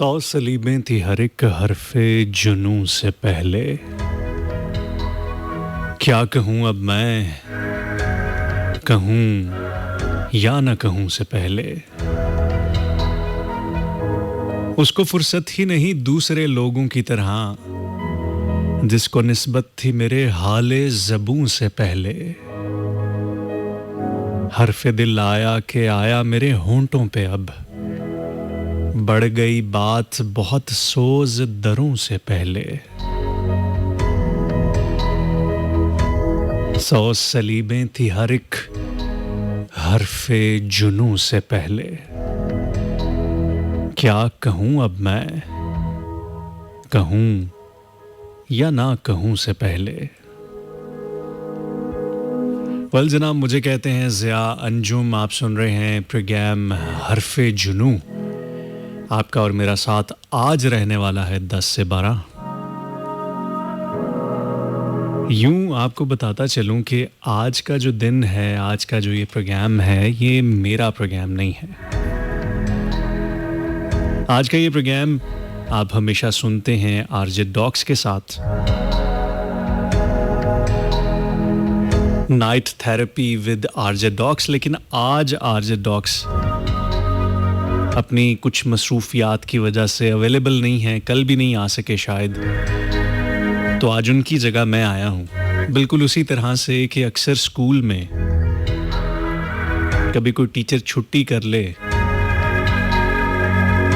100 सलीबें थी हर एक हरफे जुनूं से पहले। क्या कहूँ अब मैं, कहूँ या न कहूँ से पहले। उसको फुर्सत ही नहीं दूसरे लोगों की तरह, जिसको निस्बत थी मेरे हाले ज़बूं से पहले। हरफ़े दिल आया के आया मेरे होंठों पे अब, बढ़ गई बात बहुत सोज दरों से पहले। 100 सलीबें थी हर एक हरफ़े जुनूं से पहले। क्या कहूँ अब मैं, कहूँ या ना कहूँ से पहले। वेल जनाब, मुझे कहते हैं ज़िया अंजुम। आप सुन रहे हैं प्रोग्राम हरफ़े जुनूं। आपका और मेरा साथ आज रहने वाला है 10 से 12। यूं आपको बताता चलूं कि आज का जो दिन है, आज का जो ये प्रोग्राम है, ये मेरा प्रोग्राम नहीं है। आज का ये प्रोग्राम आप हमेशा सुनते हैं आरजे डॉक्स के साथ। Night therapy with RJ Docs. लेकिन आज आरजे डॉक्स अपनी कुछ मसरूफियात की वजह से अवेलेबल नहीं है, कल भी नहीं आ सके शायद। तो आज उनकी जगह मैं आया हूँ। बिल्कुल उसी तरह से कि अक्सर स्कूल में कभी कोई टीचर छुट्टी कर ले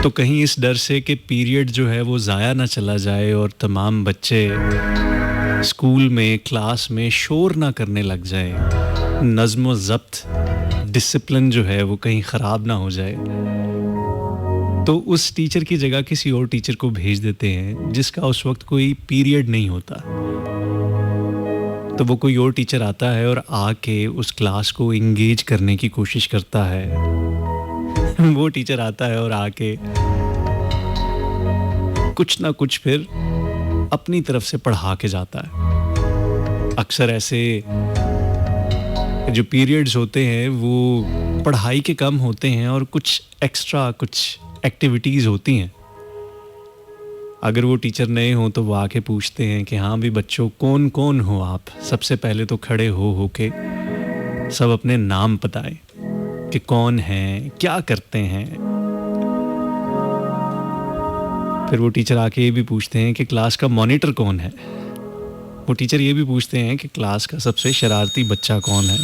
तो कहीं इस डर से कि पीरियड जो है वो ज़ाया ना चला जाए और तमाम बच्चे स्कूल में क्लास में शोर ना करने लग जाए, नज़्म व ज़ब्त डिसिप्लिन जो है वो कहीं ख़राब ना हो जाए, तो उस टीचर की जगह किसी और टीचर को भेज देते हैं जिसका उस वक्त कोई पीरियड नहीं होता। तो वो कोई और टीचर आता है और आके उस क्लास को इंगेज करने की कोशिश करता है। वो टीचर आता है और आके कुछ ना कुछ फिर अपनी तरफ से पढ़ा के जाता है। अक्सर ऐसे जो पीरियड्स होते हैं वो पढ़ाई के कम होते हैं और कुछ एक्स्ट्रा कुछ एक्टिविटीज़ होती हैं। अगर वो टीचर नए हों तो वो आके पूछते हैं कि हाँ भी बच्चों, कौन कौन हो आप। सबसे पहले तो खड़े हो के सब अपने नाम बताएं कि कौन हैं, क्या करते हैं। फिर वो टीचर आके ये भी पूछते हैं कि क्लास का मॉनिटर कौन है। वो टीचर ये भी पूछते हैं कि क्लास का सबसे शरारती बच्चा कौन है।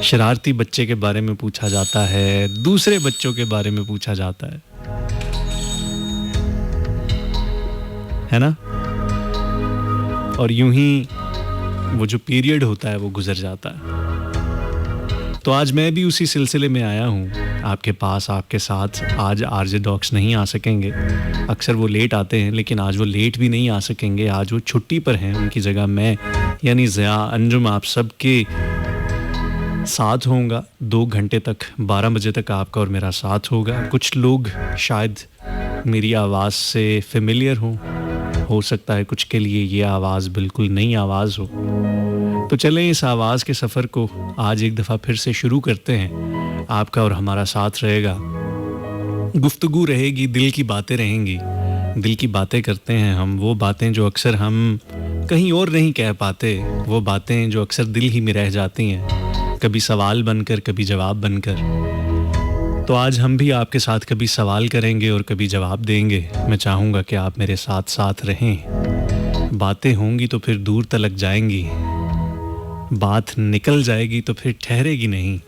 शरारती बच्चे के बारे में पूछा जाता है, दूसरे बच्चों के बारे में पूछा जाता है ना। और यूं ही वो जो पीरियड होता है वो गुजर जाता है। तो आज मैं भी उसी सिलसिले में आया हूँ आपके पास, आपके साथ। आज आरजे डॉक्स नहीं आ सकेंगे, अक्सर वो लेट आते हैं, लेकिन आज वो लेट भी नहीं आ सकेंगे। आज वो छुट्टी पर हैं, उनकी जगह मैं यानी ज़िया अंजुम आप सबके साथ होगा 2 घंटे तक। 12 बजे तक आपका और मेरा साथ होगा। कुछ लोग शायद मेरी आवाज़ से फेमिलियर हों, हो सकता है कुछ के लिए ये आवाज़ बिल्कुल नई आवाज़ हो। तो चलें इस आवाज़ के सफ़र को आज एक दफ़ा फिर से शुरू करते हैं। आपका और हमारा साथ रहेगा, गुफ्तगू रहेगी, दिल की बातें रहेंगी। दिल की बातें करते हैं हम, वो बातें जो अक्सर हम कहीं और नहीं कह पाते, वो बातें जो अक्सर दिल ही में रह जाती हैं, कभी सवाल बनकर कभी जवाब बनकर। तो आज हम भी आपके साथ कभी सवाल करेंगे और कभी जवाब देंगे। मैं चाहूँगा कि आप मेरे साथ साथ रहें। बातें होंगी तो फिर दूर तलक जाएंगी, बात निकल जाएगी तो फिर ठहरेगी नहीं।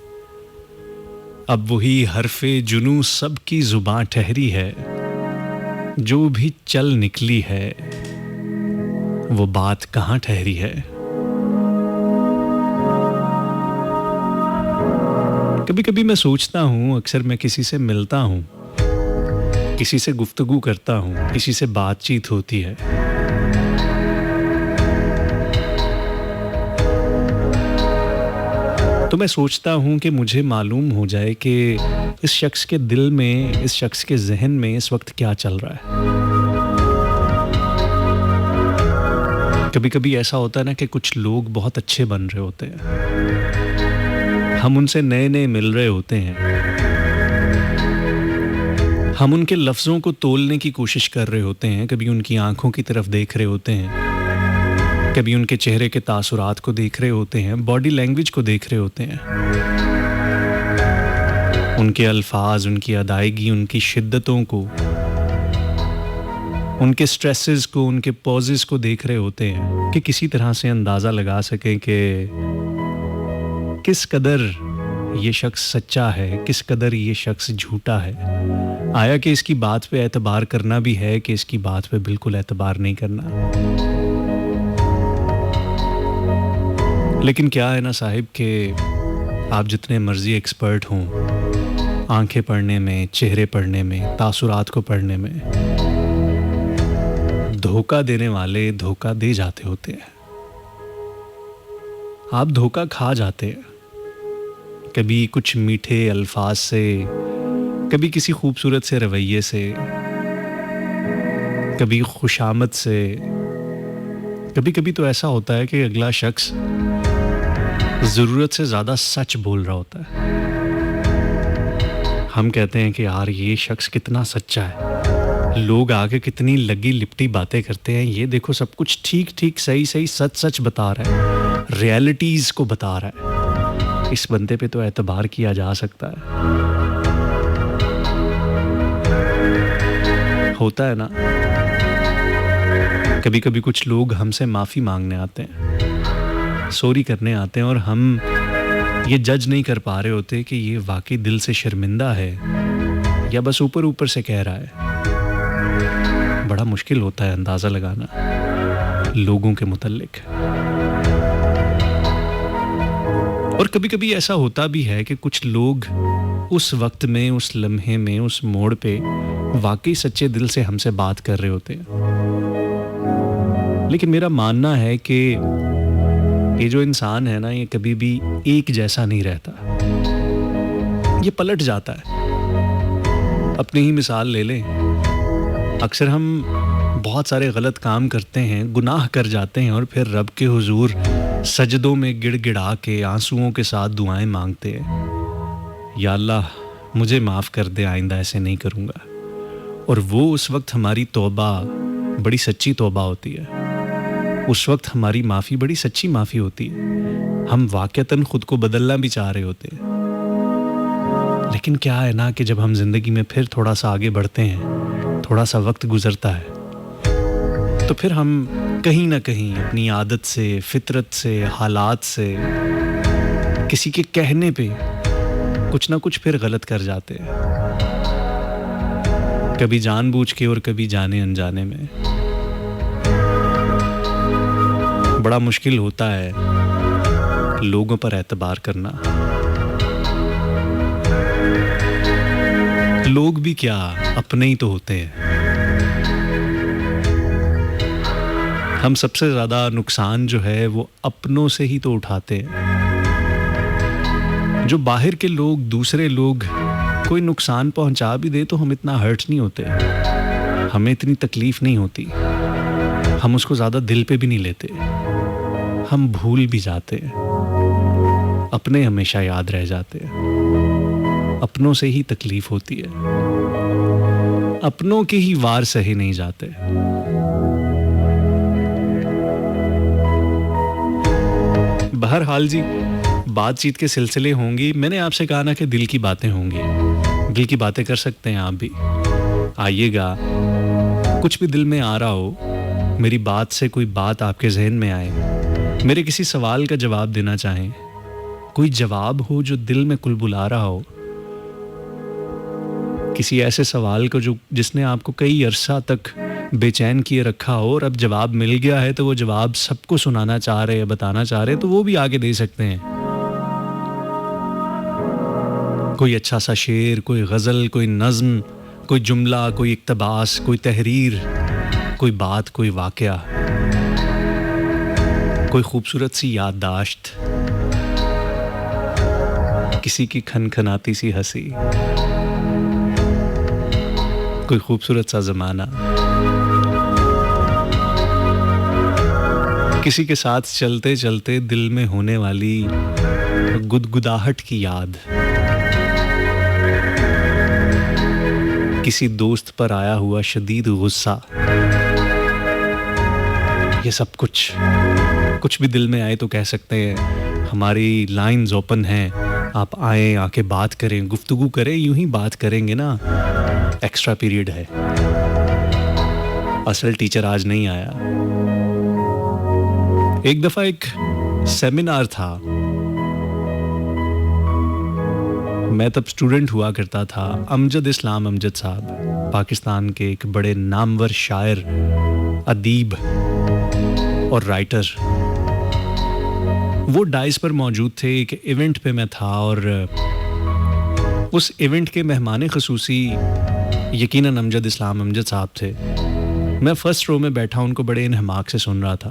अब वही हरफ़े जुनूं सबकी ज़ुबां ठहरी है, जो भी चल निकली है वो बात कहाँ ठहरी है। कभी कभी मैं सोचता हूँ, अक्सर मैं किसी से मिलता हूँ, किसी से गुफ्तगू करता हूँ, किसी से बातचीत होती है, तो मैं सोचता हूँ कि मुझे मालूम हो जाए कि इस शख्स के दिल में, इस शख्स के जहन में इस वक्त क्या चल रहा है। कभी कभी ऐसा होता है ना कि कुछ लोग बहुत अच्छे बन रहे होते हैं, हम उनसे नए नए मिल रहे होते हैं हम उनके लफ्ज़ों को तोलने की कोशिश कर रहे होते हैं, कभी उनकी आँखों की तरफ देख रहे होते हैं, कभी उनके चेहरे के तासुरात को देख रहे होते हैं, बॉडी लैंग्वेज को देख रहे होते हैं, उनके अल्फाज, उनकी अदायगी, उनकी शिद्दतों को, उनके स्ट्रेसेस को, उनके पॉजेस को देख रहे होते हैं कि किसी तरह से अंदाज़ा लगा सकें कि किस कदर ये शख्स सच्चा है, किस कदर ये शख्स झूठा है। आया कि इसकी बात पे एतबार करना भी है कि इसकी बात पे बिल्कुल एतबार नहीं करना। लेकिन क्या है ना साहिब कि आप जितने मर्जी एक्सपर्ट हों आंखें पढ़ने में, चेहरे पढ़ने में, तासुरात को पढ़ने में, धोखा देने वाले धोखा दे जाते होते हैं। आप धोखा खा जाते हैं, कभी कुछ मीठे अल्फाज से, कभी किसी खूबसूरत से रवैये से, कभी खुशामद से। कभी कभी तो ऐसा होता है कि अगला शख्स ज़रूरत से ज़्यादा सच बोल रहा होता है। हम कहते हैं कि यार ये शख्स कितना सच्चा है, लोग आके कितनी लगी लिपटी बातें करते हैं, ये देखो सब कुछ ठीक ठीक सही सही सच सच बता रहा है, रियलिटीज़ को बता रहा है, इस बंदे पे तो एतबार किया जा सकता है। होता है ना, कभी कभी कुछ लोग हमसे माफ़ी मांगने आते हैं, सॉरी करने आते हैं, और हम ये जज नहीं कर पा रहे होते कि ये वाकई दिल से शर्मिंदा है या बस ऊपर ऊपर से कह रहा है। बड़ा मुश्किल होता है अंदाज़ा लगाना लोगों के मुतल्लिक। और कभी कभी ऐसा होता भी है कि कुछ लोग उस वक्त में, उस लम्हे में, उस मोड़ पे वाकई सच्चे दिल से हमसे बात कर रहे होते हैं। लेकिन मेरा मानना है कि ये जो इंसान है ना, ये कभी भी एक जैसा नहीं रहता, ये पलट जाता है। अपनी ही मिसाल ले लें, अक्सर हम बहुत सारे गलत काम करते हैं, गुनाह कर जाते हैं, और फिर रब के हुजूर सजदों में गिड़गिड़ा के आंसुओं के साथ दुआएं मांगते हैं, या अल्लाह मुझे माफ़ कर दे, आइंदा ऐसे नहीं करूँगा। और वो उस वक्त हमारी तौबा बड़ी सच्ची तौबा होती है, उस वक्त हमारी माफ़ी बड़ी सच्ची माफ़ी होती है। हम वाक़तन ख़ुद को बदलना भी चाह रहे होते हैं। लेकिन क्या है ना कि जब हम ज़िंदगी में फिर थोड़ा सा आगे बढ़ते हैं, थोड़ा सा वक्त गुज़रता है, तो फिर हम कहीं ना कहीं अपनी आदत से, फितरत से, हालात से, किसी के कहने पे कुछ ना कुछ फिर गलत कर जाते हैं, कभी जानबूझ के और कभी जाने अनजाने में। बड़ा मुश्किल होता है लोगों पर एतबार करना। लोग भी क्या, अपने ही तो होते हैं। हम सबसे ज़्यादा नुकसान जो है वो अपनों से ही तो उठाते हैं। जो बाहर के लोग, दूसरे लोग कोई नुकसान पहुंचा भी दे तो हम इतना हर्ट नहीं होते, हमें इतनी तकलीफ़ नहीं होती, हम उसको ज़्यादा दिल पे भी नहीं लेते, हम भूल भी जाते हैं। अपने हमेशा याद रह जाते हैं, अपनों से ही तकलीफ़ होती है, अपनों के ही वार सहे नहीं जाते। बहरहाल जी, बातचीत के सिलसिले होंगी। मैंने आपसे कहा ना कि दिल की बातें होंगी, दिल की बातें कर सकते हैं आप भी। आइएगा, कुछ भी दिल में आ रहा हो, मेरी बात से कोई बात आपके जहन में आए, मेरे किसी सवाल का जवाब देना चाहें, कोई जवाब हो जो दिल में कुलबुला रहा हो, किसी ऐसे सवाल को जिसने आपको कई अरसा तक बेचैन किए रखा हो, और अब जवाब मिल गया है तो वो जवाब सबको सुनाना चाह रहे हैं, बताना चाह रहे हैं, तो वो भी आगे दे सकते हैं। कोई अच्छा सा शेर, कोई गज़ल, कोई नज़्म, कोई जुमला, कोई इक़्तिबास, कोई तहरीर, कोई बात, कोई वाक़या, कोई खूबसूरत सी याददाश्त, किसी की खनखनाती सी हंसी, कोई खूबसूरत सा ज़माना, किसी के साथ चलते चलते दिल में होने वाली गुदगुदाहट की याद, किसी दोस्त पर आया हुआ शदीद गुस्सा, ये सब कुछ भी दिल में आए तो कह सकते हैं। हमारी लाइंस ओपन हैं, आप आए, आके बात करें, गुफ्तगू करें। यूं ही बात करेंगे ना, एक्स्ट्रा पीरियड है, असल टीचर आज नहीं आया। एक दफ़ा एक सेमिनार था, मैं तब स्टूडेंट हुआ करता था। अमजद इस्लाम अमजद साहब, पाकिस्तान के एक बड़े नामवर शायर, अदीब और राइटर, वो डाइस पर मौजूद थे। एक इवेंट पे मैं था और उस इवेंट के मेहमान ख़ुसूसी यकीनन अमजद इस्लाम अमजद साहब थे। मैं फ़र्स्ट रो में बैठा उनको बड़े इन्हमाक से सुन रहा था।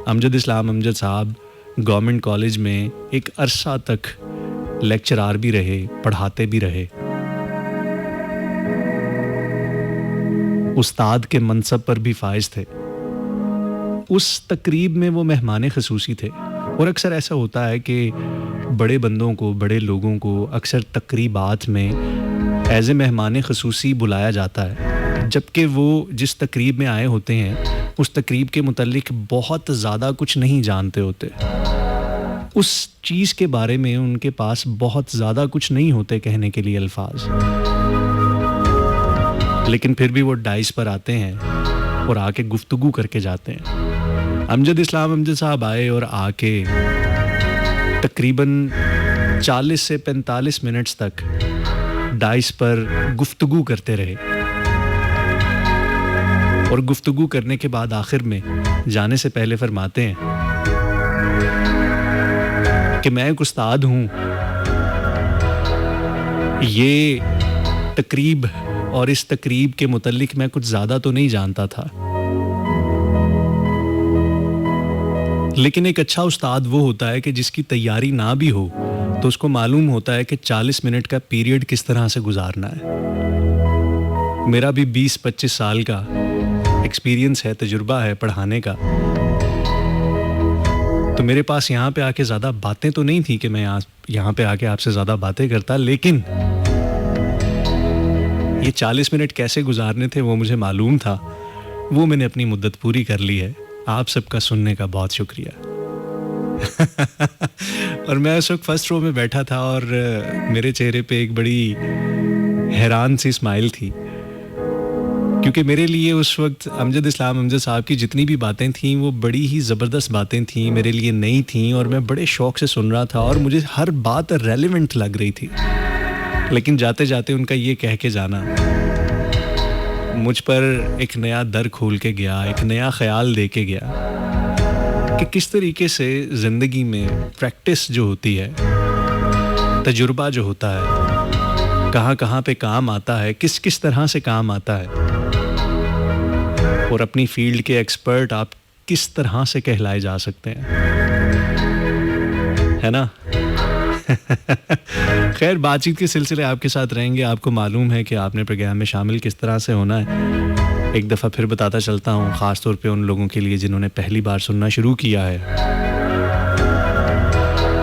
अमजद इस्लाम अमजद साहब गवर्नमेंट कॉलेज में एक अरसा तक लेक्चरार भी रहे, पढ़ाते भी रहे, उस्ताद के मनसब पर भी फाइज थे। उस तकरीब में वो मेहमान ख़ुसूसी थे। और अक्सर ऐसा होता है कि बड़े बंदों को, बड़े लोगों को अक्सर तकरीबात में एज ए मेहमान ख़ुसूसी बुलाया जाता है, जबकि वो जिस तकरीब में आए होते हैं उस तकरीब के मुतल्लिक बहुत ज़्यादा कुछ नहीं जानते होते। उस चीज़ के बारे में उनके पास बहुत ज़्यादा कुछ नहीं होते कहने के लिए अल्फाज, लेकिन फिर भी वो डाइस पर आते हैं और आके गुफ्तगू करके जाते हैं। अमजद इस्लाम अमजद साहब आए और आके तकरीबन 40 से 45 मिनट्स तक डाइस पर गुफ्तगू करते रहे। और गुफ्तगू करने के बाद आखिर में जाने से पहले फरमाते हैं कि मैं एक उस्ताद हूँ, ये तकरीब और इस तकरीब के मुतल्लिक मैं कुछ ज़्यादा तो नहीं जानता था, लेकिन एक अच्छा उस्ताद वो होता है कि जिसकी तैयारी ना भी हो तो उसको मालूम होता है कि 40 मिनट का पीरियड किस तरह से गुजारना है। मेरा भी 20-25 साल का एक्सपीरियंस है, तजुर्बा है पढ़ाने का, तो मेरे पास यहाँ पे आके ज़्यादा बातें तो नहीं थी कि मैं यहाँ पे आके आपसे ज़्यादा बातें करता, लेकिन ये 40 मिनट कैसे गुजारने थे वो मुझे मालूम था। वो मैंने अपनी मुद्दत पूरी कर ली है। आप सबका सुनने का बहुत शुक्रिया। और मैं उस वक्त फर्स्ट रो में बैठा था और मेरे चेहरे पे एक बड़ी हैरान सी स्माइल थी, क्योंकि मेरे लिए उस वक्त अमजद इस्लाम अमजद साहब की जितनी भी बातें थीं वो बड़ी ही ज़बरदस्त बातें थीं, मेरे लिए नई थीं और मैं बड़े शौक़ से सुन रहा था और मुझे हर बात रेलेवेंट लग रही थी। लेकिन जाते जाते उनका ये कह के जाना मुझ पर एक नया दर खोल के गया, एक नया ख्याल दे के गया कि किस तरीके से ज़िंदगी में प्रैक्टिस जो होती है, तजुर्बा जो होता है, कहाँ कहाँ पे काम आता है, किस किस तरह से काम आता है, और अपनी फील्ड के एक्सपर्ट आप किस तरह से कहलाए जा सकते हैं, है ना। खैर, बातचीत के सिलसिले आपके साथ रहेंगे। आपको मालूम है कि आपने प्रोग्राम में शामिल किस तरह से होना है। एक दफ़ा फिर बताता चलता हूँ, ख़ास तौर पे उन लोगों के लिए जिन्होंने पहली बार सुनना शुरू किया है।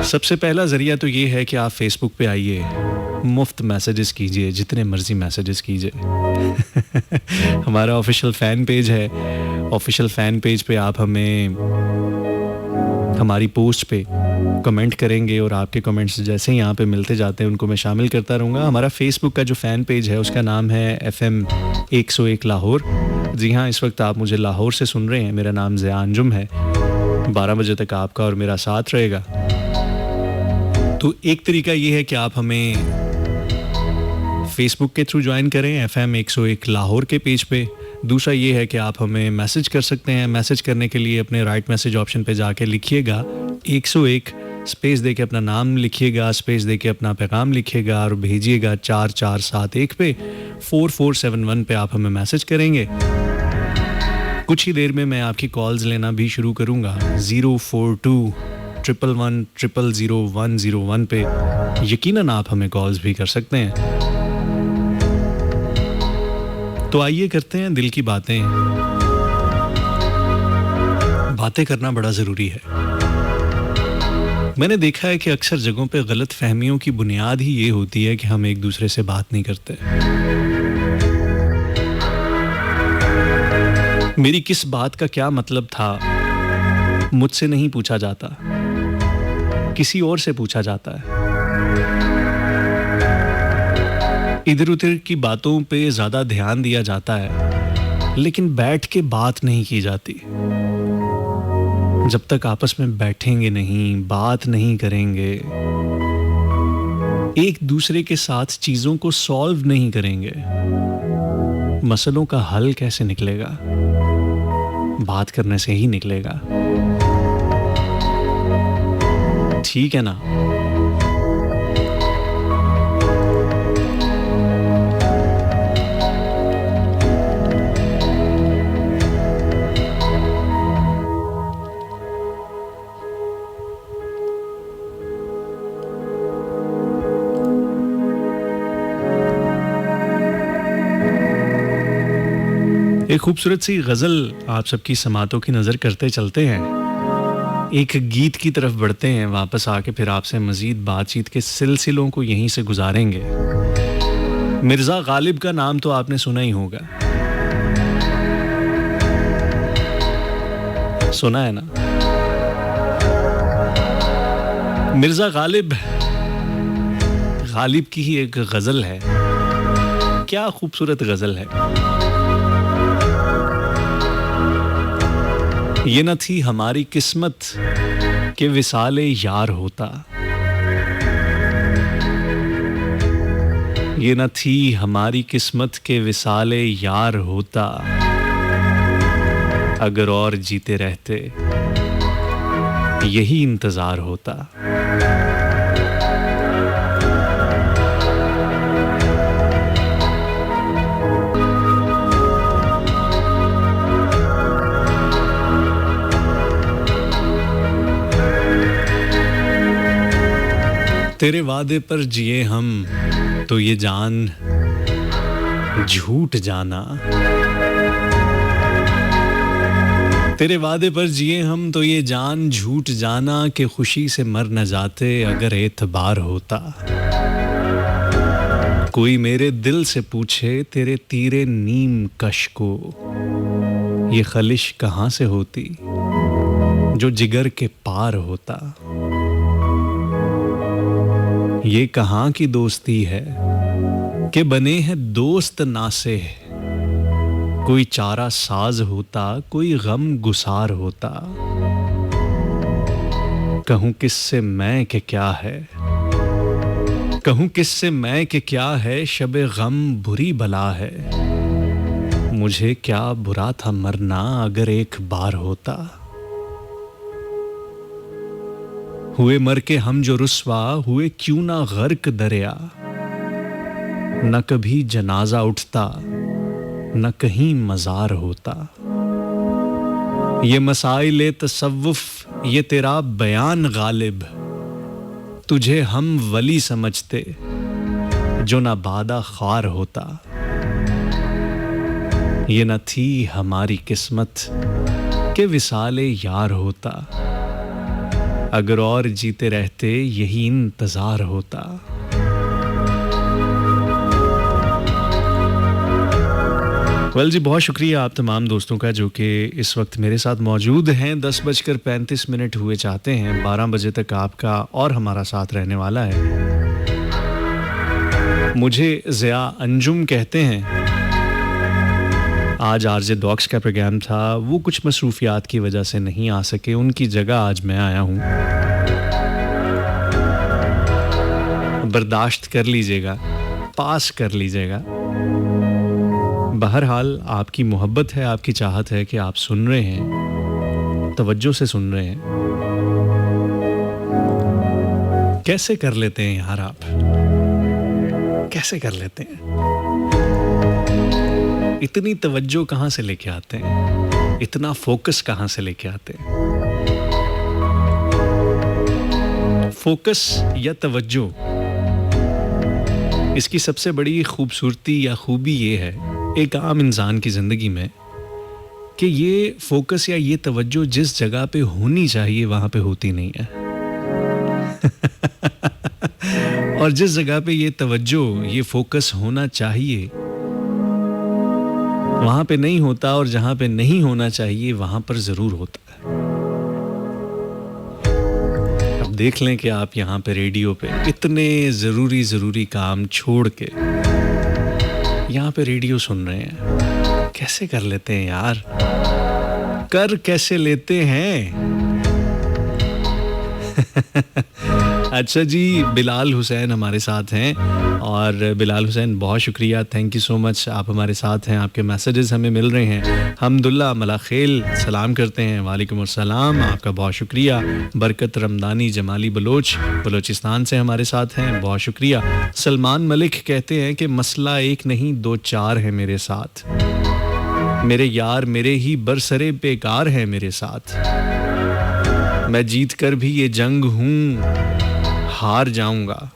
सबसे पहला ज़रिया तो ये है कि आप फेसबुक पे आइए, मुफ्त मैसेजेस कीजिए, जितने मर्ज़ी मैसेजेस कीजिए। हमारा ऑफिशियल फ़ैन पेज है। ऑफिशियल फ़ैन पेज पे आप हमें हमारी पोस्ट पे कमेंट करेंगे और आपके कमेंट्स जैसे ही यहाँ पे मिलते जाते हैं उनको मैं शामिल करता रहूँगा। हमारा फेसबुक का जो फ़ैन पेज है उसका नाम है FM 101 लाहौर। जी हाँ, इस वक्त आप मुझे लाहौर से सुन रहे हैं। मेरा नाम ज़िया अंजुम है। 12 बजे तक आपका और मेरा साथ रहेगा। तो एक तरीका ये है कि आप हमें फेसबुक के थ्रू ज्वाइन करें FM 101 लाहौर के पेज पे। दूसरा ये है कि आप हमें मैसेज कर सकते हैं। मैसेज करने के लिए अपने राइट मैसेज ऑप्शन पे जाके लिखिएगा 101, स्पेस दे के अपना नाम लिखिएगा, स्पेस दे के अपना पैगाम लिखिएगा और भेजिएगा 4471 पे। 4471 पे आप हमें मैसेज करेंगे। कुछ ही देर में मैं आपकी कॉल्स लेना भी शुरू करूँगा 042-111-000-101 पे। यकीनन आप हमें कॉल्स भी कर सकते हैं। तो आइए करते हैं दिल की बातें। बातें करना बड़ा ज़रूरी है। मैंने देखा है कि अक्सर जगहों पे गलत फहमियों की बुनियाद ही ये होती है कि हम एक दूसरे से बात नहीं करते। मेरी किस बात का क्या मतलब था, मुझसे नहीं पूछा जाता, किसी और से पूछा जाता है। इधर उधर की बातों पे ज्यादा ध्यान दिया जाता है, लेकिन बैठ के बात नहीं की जाती। जब तक आपस में बैठेंगे नहीं, बात नहीं करेंगे, एक दूसरे के साथ चीजों को सॉल्व नहीं करेंगे, मसलों का हल कैसे निकलेगा? बात करने से ही निकलेगा। ठीक है ना? एक खूबसूरत सी गजल आप सबकी समातों की नजर करते चलते हैं, एक गीत की तरफ बढ़ते हैं, वापस आके फिर आपसे मजीद बातचीत के सिलसिलों को यहीं से गुजारेंगे। मिर्जा गालिब का नाम तो आपने सुना ही होगा, सुना है ना? मिर्जा गालिब, गालिब की ही एक गजल है, क्या खूबसूरत गजल है। ये न थी हमारी किस्मत के विसाले यार होता, ये न थी हमारी किस्मत के विसाले यार होता, अगर और जीते रहते यही इंतजार होता। तेरे वादे पर जिए हम तो ये जान झूठ जाना, तेरे वादे पर जिए हम तो ये जान झूठ जाना, कि खुशी से मर न जाते अगर एतबार होता। कोई मेरे दिल से पूछे तेरे तीरे नीम कश को, ये खलिश कहाँ से होती जो जिगर के पार होता। ये कहाँ की दोस्ती है कि बने हैं दोस्त नासे, कोई चारा साज होता कोई गम गुसार होता। कहूँ किससे मैं कि क्या है, कहूँ किससे मैं कि क्या है, शबे गम बुरी बला है। मुझे क्या बुरा था मरना अगर एक बार होता। हुए मर के हम जो रुस्वा हुए क्यों ना गर्क दरिया, न कभी जनाजा उठता न कहीं मजार होता। ये मसाइले तसव्वुफ ये तेरा बयान गालिब, तुझे हम वली समझते जो ना बादा खार होता। ये न थी हमारी किस्मत के विसाले यार होता, अगर और जीते रहते यही इंतजार होता। वेल जी, बहुत शुक्रिया आप तमाम दोस्तों का जो कि इस वक्त मेरे साथ मौजूद हैं। 10:35 हुए चाहते हैं, 12 बजे तक आपका और हमारा साथ रहने वाला है। मुझे ज़िया अंजुम कहते हैं। आज आरजे डॉक्स का प्रोग्राम था, वो कुछ मसरूफियात की वजह से नहीं आ सके, उनकी जगह आज मैं आया हूँ। बर्दाश्त कर लीजिएगा, पास कर लीजिएगा। बहरहाल आपकी मोहब्बत है, आपकी चाहत है कि आप सुन रहे हैं, तवज्जो से सुन रहे हैं। कैसे कर लेते हैं यार आप, कैसे कर लेते हैं? इतनी तवज्जो कहाँ से लेके आते हैं, इतना फोकस कहाँ से लेके आते हैं? फोकस या तवज्जो, इसकी सबसे बड़ी खूबसूरती या खूबी ये है एक आम इंसान की ज़िंदगी में कि ये फोकस या ये तवज्जो जिस जगह पे होनी चाहिए वहाँ पे होती नहीं है। और जिस जगह पे ये तवज्जो ये फोकस होना चाहिए वहाँ पे नहीं होता और जहाँ पे नहीं होना चाहिए वहाँ पर ज़रूर होता है। अब देख लें कि आप यहाँ पे रेडियो पे इतने ज़रूरी काम छोड़ के यहाँ पे रेडियो सुन रहे हैं, कैसे कर लेते हैं यार, कर कैसे लेते हैं। अच्छा जी, बिलाल हुसैन हमारे साथ हैं और बिलाल हुसैन बहुत शुक्रिया, थैंक यू सो मच, आप हमारे साथ हैं, आपके मैसेजेस हमें मिल रहे हैं। हमदुल्ला मलाखेल सलाम करते हैं, वालेकुम अस्सलाम, आपका बहुत शुक्रिया। बरकत रमदानी जमाली बलोचिस्तान से हमारे साथ हैं, बहुत शुक्रिया। सलमान मलिक कहते हैं कि मसला एक नहीं दो चार है मेरे साथ, मेरे यार मेरे ही बरसरे बेकार है मेरे साथ, मैं जीत कर भी ये जंग हूँ हार जाऊंगा,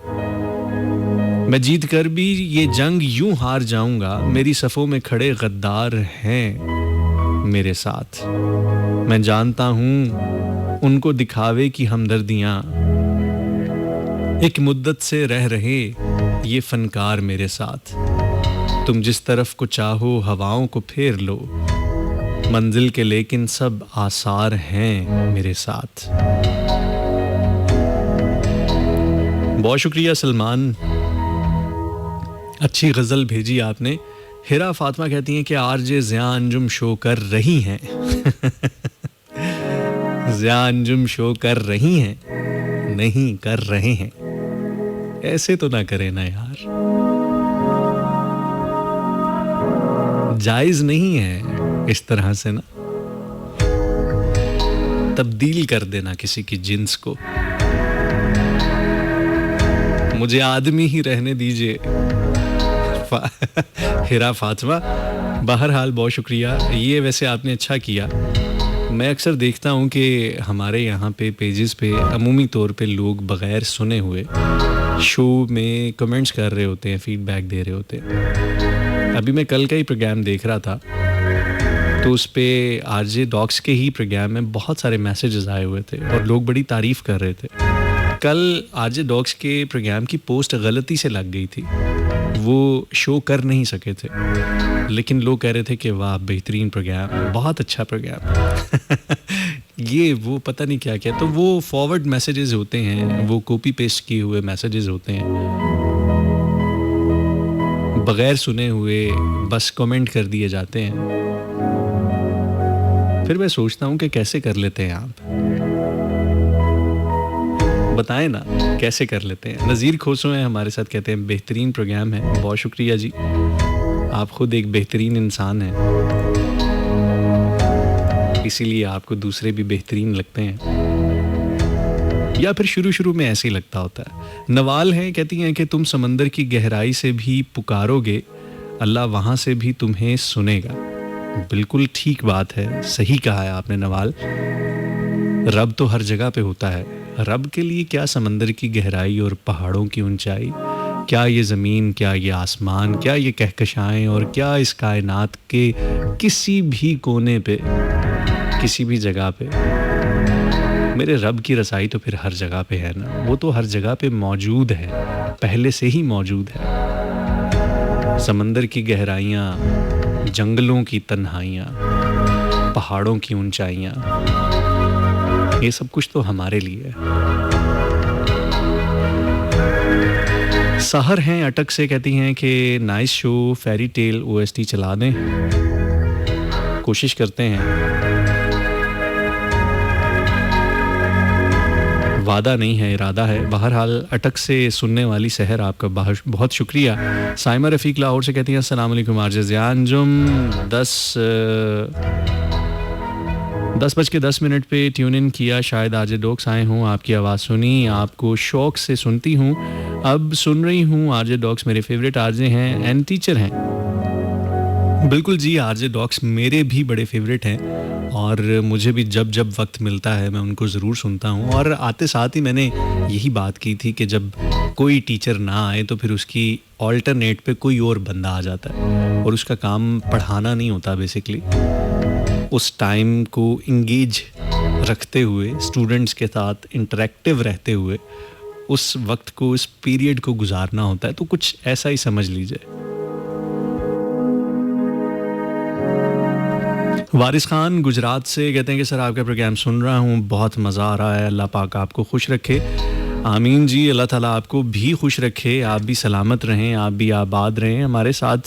मैं जीत कर भी ये जंग यूं हार जाऊंगा, मेरी सफ़ों में खड़े गद्दार हैं मेरे साथ, मैं जानता हूँ उनको दिखावे की हमदर्दियाँ, एक मुद्दत से रह रहे ये फनकार मेरे साथ, तुम जिस तरफ को चाहो हवाओं को फेर लो, मंजिल के लेकिन सब आसार हैं मेरे साथ। बहुत शुक्रिया सलमान, अच्छी गज़ल भेजी आपने। हिरा फातिमा कहती हैं कि आरजे ज़िया अंजुम शो कर रही हैं। ज़िया अंजुम शो कर रही हैं, नहीं कर रहे हैं, ऐसे तो ना करें ना यार, जायज़ नहीं है इस तरह से ना तब्दील कर देना किसी की जिन्स को। मुझे आदमी ही रहने दीजिए। हिरा फातिमा, बहरहाल बहुत शुक्रिया, ये वैसे आपने अच्छा किया। मैं अक्सर देखता हूँ कि हमारे यहाँ पे पेजेस पे अमूमी तौर पे लोग बग़ैर सुने हुए शो में कमेंट्स कर रहे होते हैं, फीडबैक दे रहे होते हैं। अभी मैं कल का ही प्रोग्राम देख रहा था तो उस पे आरजे डॉक्स के ही प्रोग्राम में बहुत सारे मैसेजेस आए हुए थे और लोग बड़ी तारीफ़ कर रहे थे। कल आरजे डॉक्स के प्रोग्राम की पोस्ट गलती से लग गई थी, वो शो कर नहीं सके थे, लेकिन लोग कह रहे थे कि वाह बेहतरीन प्रोग्राम, बहुत अच्छा प्रोग्राम। ये वो पता नहीं क्या क्या, तो वो फॉरवर्ड मैसेजेस होते हैं, वो कॉपी पेस्ट किए हुए मैसेजेस होते हैं, बग़ैर सुने हुए बस कमेंट कर दिए जाते हैं। फिर मैं सोचता हूँ कि कैसे कर लेते हैं आप, बताएं ना कैसे कर लेते हैं। नज़ीर खोसो हैं हमारे साथ, कहते हैं बेहतरीन प्रोग्राम है, बहुत शुक्रिया जी, आप खुद एक बेहतरीन इंसान हैं, इसीलिए आपको दूसरे भी बेहतरीन लगते हैं, या फिर शुरू में ऐसे ही लगता होता है। नवाल हैं, कहती हैं कि तुम समंदर की गहराई से भी पुकारोगे, अल्लाह वहाँ से भी तुम्हें सुनेगा। बिल्कुल ठीक बात है, सही कहा है आपने नवाल, रब तो हर जगह पे होता है, रब के लिए क्या समंदर की गहराई और पहाड़ों की ऊंचाई, क्या ये ज़मीन, क्या ये आसमान, क्या ये कहकशाएं, और क्या इस कायनात के किसी भी कोने पे, किसी भी जगह पे मेरे रब की रसाई तो फिर हर जगह पे है ना, वो तो हर जगह पे मौजूद है, पहले से ही मौजूद है। समंदर की गहराइयाँ, जंगलों की तन्हाइयाँ, पहाड़ों की ऊंचाइयाँ, ये सब कुछ तो हमारे लिए है। सहर हैं अटक से, कहती हैं कि nice show, fairy tale OST चला दें, कोशिश करते हैं, वादा नहीं है इरादा है। बहरहाल अटक से सुनने वाली सहर, आपका बहुत शुक्रिया। साइमा रफ़ीक लाहौर से कहती हैं अस्सलाम वालेकुम आरजे ज़िया अंजुम, 10:10 पे ट्यून इन किया, शायद आरजे डॉक्स आए हों, आपकी आवाज़ सुनी, आपको शौक़ से सुनती हूँ, अब सुन रही हूँ। आरजे डॉक्स मेरे फेवरेट आरजे हैं एंड टीचर हैं। बिल्कुल जी, आरजे डॉक्स मेरे भी बड़े फेवरेट हैं और मुझे भी जब जब वक्त मिलता है मैं उनको ज़रूर सुनता हूँ। और आते साथ ही मैंने यही बात की थी कि जब कोई टीचर ना आए तो फिर उसकी ऑल्टरनेट पे कोई और बंदा आ जाता है और उसका काम पढ़ाना नहीं होता, बेसिकली उस टाइम को इंगेज रखते हुए, स्टूडेंट्स के साथ इंटरेक्टिव रहते हुए उस वक्त को, उस पीरियड को गुजारना होता है। तो कुछ ऐसा ही समझ लीजिए। वारिस खान गुजरात से कहते हैं कि सर आपका प्रोग्राम सुन रहा हूँ, बहुत मज़ा आ रहा है, अल्लाह पाक आपको खुश रखे। आमीन जी, अल्लाह ताला आपको भी खुश रखे, आप भी सलामत रहें, आप भी आबाद रहें। हमारे साथ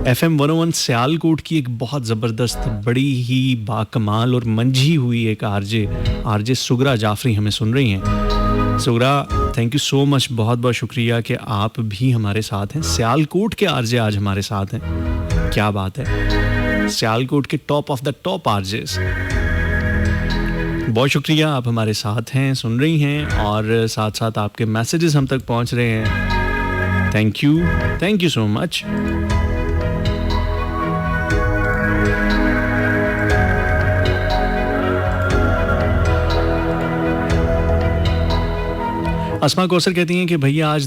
FM 101 सियालकोट की एक बहुत ज़बरदस्त, बड़ी ही बाकमाल और मंझी हुई एक आरजे सुगरा जाफरी हमें सुन रही हैं। Sughra, thank you so much, बहुत बहुत शुक्रिया कि आप भी हमारे साथ हैं। सियालकोट के आरजे आज हमारे साथ हैं, क्या बात है, सियालकोट के top of the top RJs. बहुत शुक्रिया, आप हमारे साथ हैं, सुन रही हैं और साथ साथ आपके मैसेजेस हम तक पहुंच रहे हैं। Thank you so much. Asma Kausar कहती हैं कि भैया आज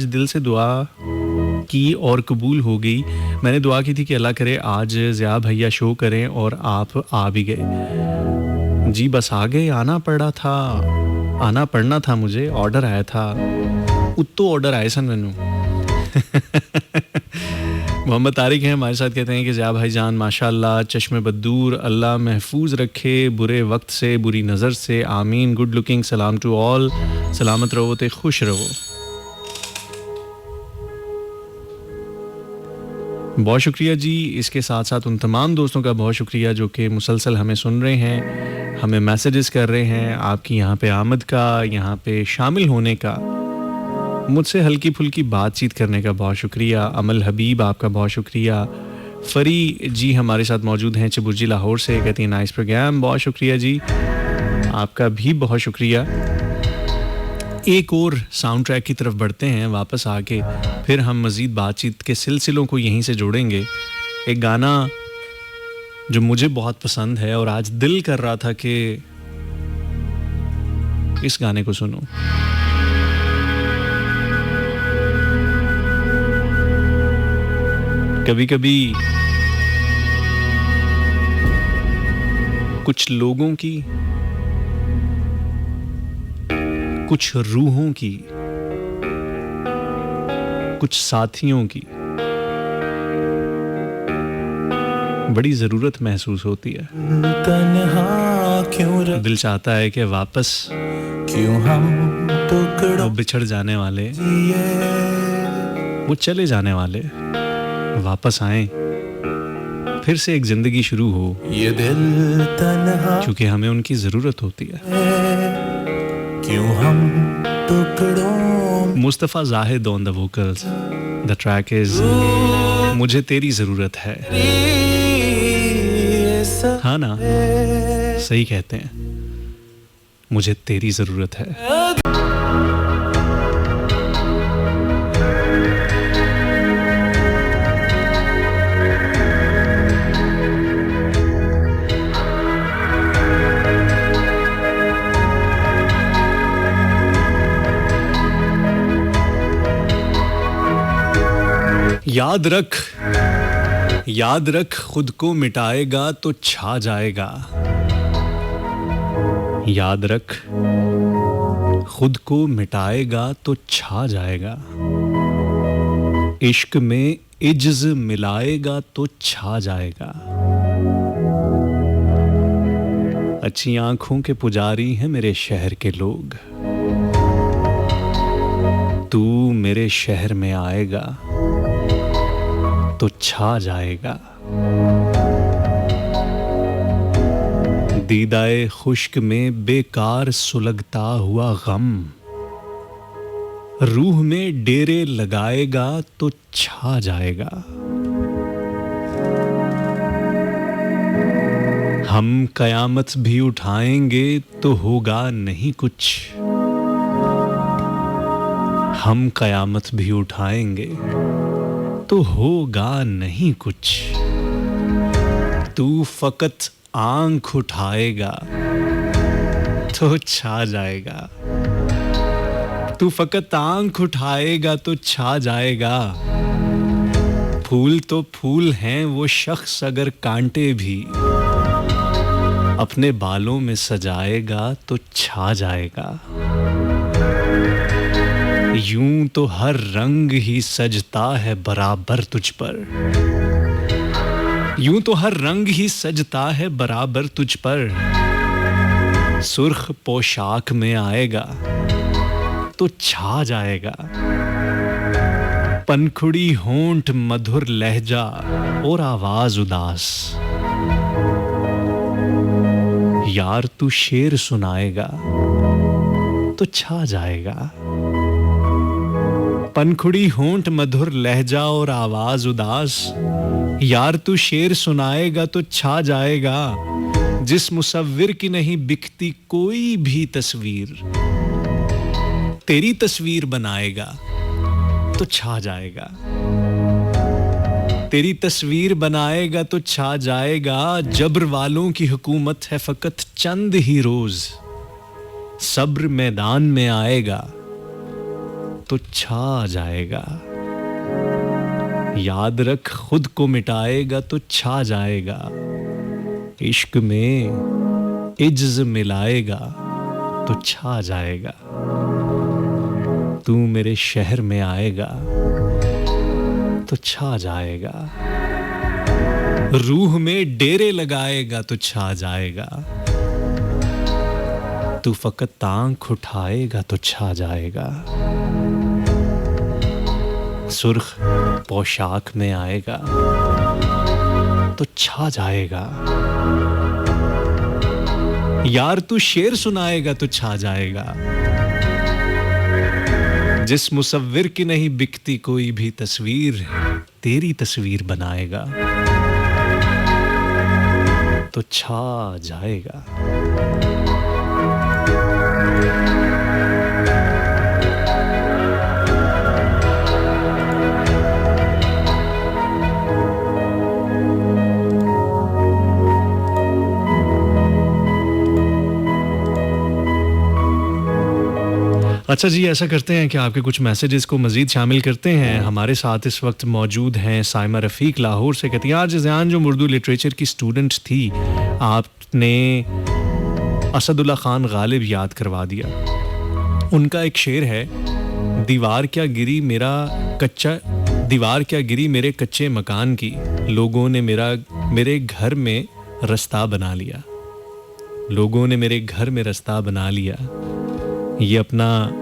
दिल से दुआ की और कबूल हो गई। मैंने दुआ की थी कि अल्लाह करे आज ज़िया भैया शो करें और आप आ भी गए। जी बस आ गए, आना पड़ना था मुझे, ऑर्डर आया था, उत्तो ऑर्डर आए सन मैनू। मोहम्मद तारिक हैं हमारे साथ, कहते हैं कि ज़िया भाईजान माशाल्लाह चश्मे बदूर, अल्लाह महफूज रखे बुरे वक्त से, बुरी नज़र से, आमीन। गुड लुकिंग, सलाम टू ऑल, सलामत रहो ते खुश रहो। बहुत शुक्रिया जी। इसके साथ साथ उन तमाम दोस्तों का बहुत शुक्रिया जो कि मुसलसल हमें सुन रहे हैं, हमें मैसेजेस कर रहे हैं। आपकी यहाँ पे आमद का, यहाँ पे शामिल होने का, मुझसे हल्की फुल्की बातचीत करने का बहुत शुक्रिया। अमल हबीब, आपका बहुत शुक्रिया। फरी जी हमारे साथ मौजूद हैं चिबुर्जी लाहौर से, कहती हैं नाइस प्रोग्राम, बहुत शुक्रिया जी, आपका भी बहुत शुक्रिया। एक और साउंड ट्रैक की तरफ बढ़ते हैं, वापस आके फिर हम मज़ीद बातचीत के सिलसिलों को यहीं से जोड़ेंगे। एक गाना जो मुझे बहुत पसंद है और आज दिल कर रहा था कि इस गाने को सुनो। कभी कभी कुछ लोगों की, कुछ रूहों की, कुछ साथियों की बड़ी ज़रूरत महसूस होती है। दिल चाहता है कि वापस क्यों हम वो बिछड़ जाने वाले, वो चले जाने वाले वापस आएं, फिर से एक ज़िंदगी शुरू हो, ये दिल तन्हा, क्योंकि हमें उनकी ज़रूरत होती है। क्यों हम टुकड़ों। Mustafa Zahid on the vocals, the track is मुझे तेरी ज़रूरत है। हाँ ना, सही कहते हैं, मुझे तेरी ज़रूरत है। याद रख खुद को मिटाएगा तो छा जाएगा। याद रख खुद को मिटाएगा तो छा जाएगा। इश्क में इज्ज मिलाएगा तो छा जाएगा। अच्छी आंखों के पुजारी हैं मेरे शहर के लोग। तू मेरे शहर में आएगा तो छा जाएगा। दीदाए खुश्क में बेकार सुलगता हुआ गम, रूह में डेरे लगाएगा तो छा जाएगा। हम कयामत भी उठाएंगे तो होगा नहीं कुछ। हम कयामत भी उठाएंगे तो होगा नहीं कुछ। तू फकत आंख उठाएगा तो छा जाएगा। तू फकत आंख उठाएगा तो छा जाएगा। फूल तो फूल हैं वो शख्स अगर कांटे भी अपने बालों में सजाएगा तो छा जाएगा। यूं तो हर रंग ही सजता है बराबर तुझ पर, यूं तो हर रंग ही सजता है बराबर तुझ पर। सुर्ख पोशाक में आएगा तो छा जाएगा, पनखुड़ी होंठ मधुर लहजा और आवाज उदास। यार तू शेर सुनाएगा तो छा जाएगा, पनखुड़ी होंठ मधुर लहजा और आवाज उदास। यार तू शेर सुनाएगा तो छा जाएगा, जिस मुसव्विर की नहीं बिकती कोई भी तस्वीर, तेरी तस्वीर बनाएगा तो छा जाएगा, तेरी तस्वीर बनाएगा तो छा जाएगा। जब्र वालों की हुकूमत है फकत चंद ही रोज, सब्र मैदान में आएगा तो छा जाएगा। याद रख खुद को मिटाएगा तो छा जाएगा, इश्क में इज्ज मिलाएगा तो छा जाएगा। तू मेरे शहर में आएगा तो छा जाएगा, रूह में डेरे लगाएगा तो छा जाएगा। तू फकत आंख उठाएगा तो छा जाएगा, सुर्ख पोशाक में आएगा तो छा जाएगा। यार तू शेर सुनाएगा तो छा जाएगा, जिस मुसव्विर की नहीं बिकती कोई भी तस्वीर, तेरी तस्वीर बनाएगा तो छा जाएगा। अच्छा जी, ऐसा करते हैं कि आपके कुछ मैसेजेस को मज़ीद शामिल करते हैं। हमारे साथ इस वक्त मौजूद हैं साइमा रफ़ीक लाहौर से। कहती हैं आज ज़ियान जो उर्दू लिटरेचर की स्टूडेंट थी, आपने असदुल्ला ख़ान गालिब याद करवा दिया। उनका एक शेर है, दीवार क्या गिरी मेरे कच्चे मकान की, लोगों ने मेरे घर में रास्ता बना लिया, लोगों ने मेरे घर में रास्ता बना लिया। ये अपना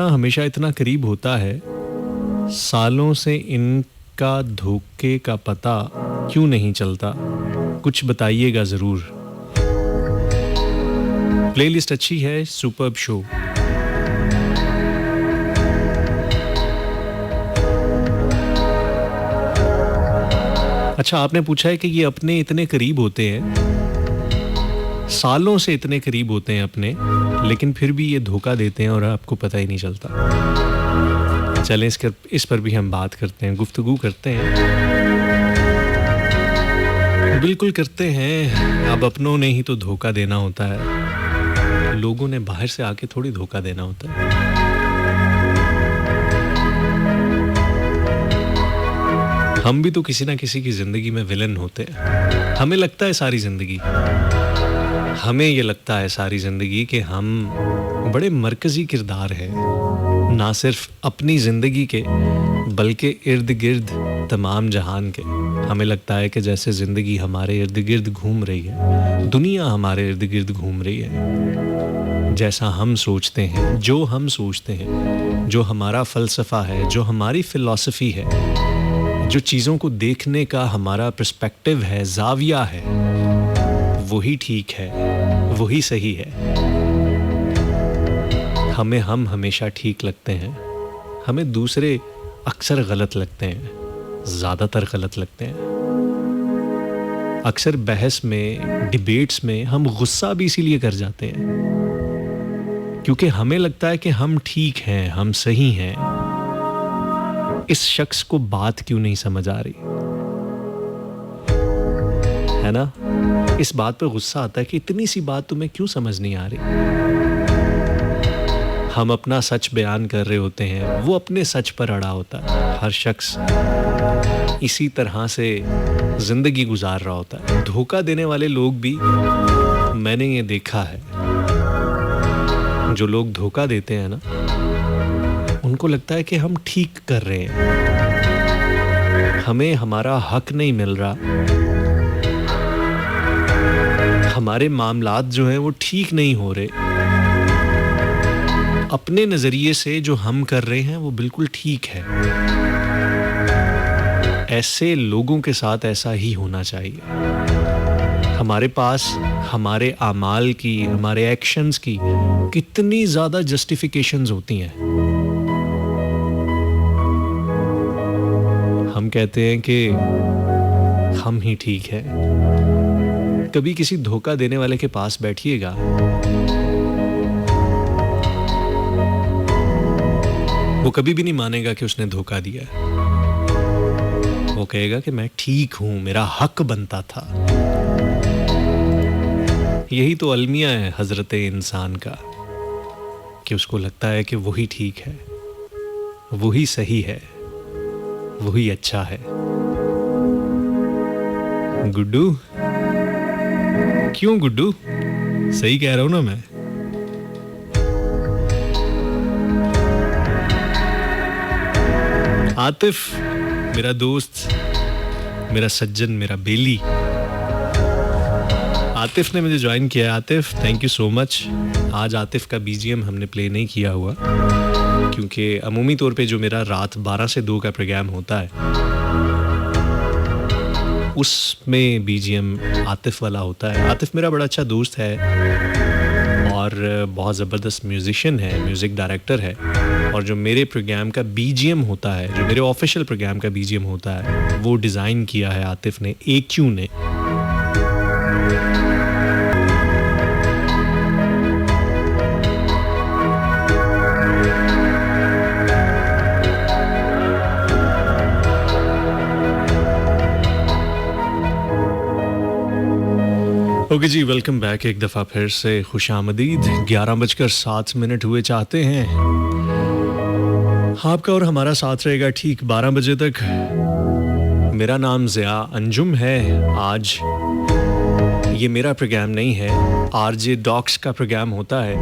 हमेशा इतना करीब होता है, सालों से इनका धोखे का पता क्यों नहीं चलता, कुछ बताइएगा ज़रूर। प्लेलिस्ट अच्छी है, सुपर्ब शो। अच्छा, आपने पूछा है कि ये अपने इतने करीब होते हैं, सालों से इतने करीब होते हैं अपने, लेकिन फिर भी ये धोखा देते हैं और आपको पता ही नहीं चलता। चलें इस पर भी हम बात करते हैं, गुफ्तगू करते हैं। बिल्कुल करते हैं। अब अपनों ने ही तो धोखा देना होता है, लोगों ने बाहर से आके थोड़ी धोखा देना होता है। हम भी तो किसी ना किसी की जिंदगी में विलन होते हैं। हमें लगता है सारी जिंदगी कि हम बड़े मरकजी किरदार हैं, ना सिर्फ अपनी जिंदगी के बल्कि इर्द गिर्द तमाम जहान के। हमें लगता है कि जैसे जिंदगी हमारे इर्द गिर्द घूम रही है, दुनिया हमारे इर्द गिर्द घूम रही है। जैसा हम सोचते हैं, जो हम सोचते हैं, जो हमारा फ़लसफ़ा है, जो हमारी फ़िलॉसफ़ी है, जो चीज़ों को देखने का हमारा पर्सपेक्टिव है, ज़ाविया है, वही ठीक है, वही सही है। हम हमेशा ठीक लगते हैं, हमें दूसरे अक्सर गलत लगते हैं, ज़्यादातर गलत लगते हैं। अक्सर बहस में, डिबेट्स में हम गुस्सा भी इसीलिए कर जाते हैं क्योंकि हमें लगता है कि हम ठीक हैं, हम सही हैं। इस शख्स को बात क्यों नहीं समझ आ रही, है ना? इस बात पर गुस्सा आता है कि इतनी सी बात तुम्हें क्यों समझ नहीं आ रही। हम अपना सच बयान कर रहे होते हैं, वो अपने सच पर अड़ा होता है। हर शख्स इसी तरह से जिंदगी गुजार रहा होता है। धोखा देने वाले लोग भी मैंने ये देखा है, जो लोग धोखा देते हैं ना, उनको लगता है कि हम ठीक कर रहे हैं, हमें हमारा हक नहीं मिल रहा, हमारे मामलात जो हैं वो ठीक नहीं हो रहे, अपने नज़रिए से जो हम कर रहे हैं वो बिल्कुल ठीक है। ऐसे लोगों के साथ ऐसा ही होना चाहिए। हमारे पास हमारे आमाल की, हमारे एक्शंस की कितनी ज़्यादा जस्टिफिकेशंस होती हैं। हम कहते हैं कि हम ही ठीक है। कभी किसी धोखा देने वाले के पास बैठिएगा, वो कभी भी नहीं मानेगा कि उसने धोखा दिया है। वो कहेगा कि मैं ठीक हूं, मेरा हक बनता था। यही तो अलमिया है हजरत इंसान का, कि उसको लगता है कि वही ठीक है, वही सही है, वही अच्छा है। गुड्डू, क्यों गुड्डू? सही कह रहा हूं ना मैं? आतिफ, मेरा दोस्त, मेरा सज्जन, मेरा बेली, आतिफ ने मुझे ज्वाइन किया है। Atif, thank you so much. आज आतिफ का बीजीएम हमने प्ले नहीं किया हुआ, क्योंकि अमूमी तौर पे जो मेरा रात 12 से 2 का प्रोग्राम होता है, उसमें बीजीएम आतिफ वाला होता है। आतिफ मेरा बड़ा अच्छा दोस्त है और बहुत ज़बरदस्त म्यूज़िशियन है, म्यूज़िक डायरेक्टर है। और जो मेरे प्रोग्राम का बीजीएम होता है, जो मेरे ऑफिशियल प्रोग्राम का बीजीएम होता है, वो डिज़ाइन किया है आतिफ ने, AQ ने। ओके जी, वेलकम बैक। एक दफ़ा फिर से खुशामदीद। 11:07 हुए। चाहते हैं आपका और हमारा साथ रहेगा ठीक 12 बजे तक। मेरा नाम ज़िया अंजुम है। आज ये मेरा प्रोग्राम नहीं है, RJ डॉक्स का प्रोग्राम होता है।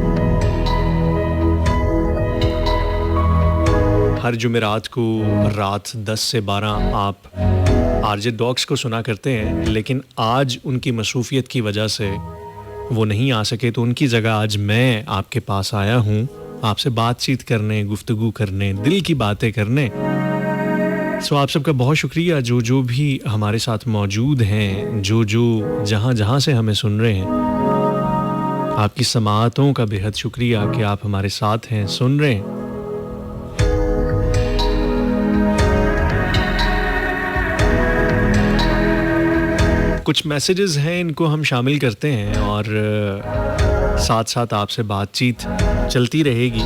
हर जुमेरात को रात 10 से 12 आप RJ डॉक्स को सुना करते हैं, लेकिन आज उनकी मसरूफियत की वजह से वो नहीं आ सके, तो उनकी जगह आज मैं आपके पास आया हूँ, आपसे बातचीत करने, गुफ्तगू करने, दिल की बातें करने। सो आप सबका बहुत शुक्रिया जो जो भी हमारे साथ मौजूद हैं, जो जो जहाँ जहाँ से हमें सुन रहे हैं। आपकी समाअतों का बेहद शुक्रिया कि आप हमारे साथ हैं, सुन रहे हैं। कुछ मैसेजेस हैं, इनको हम शामिल करते हैं और साथ साथ आपसे बातचीत चलती रहेगी।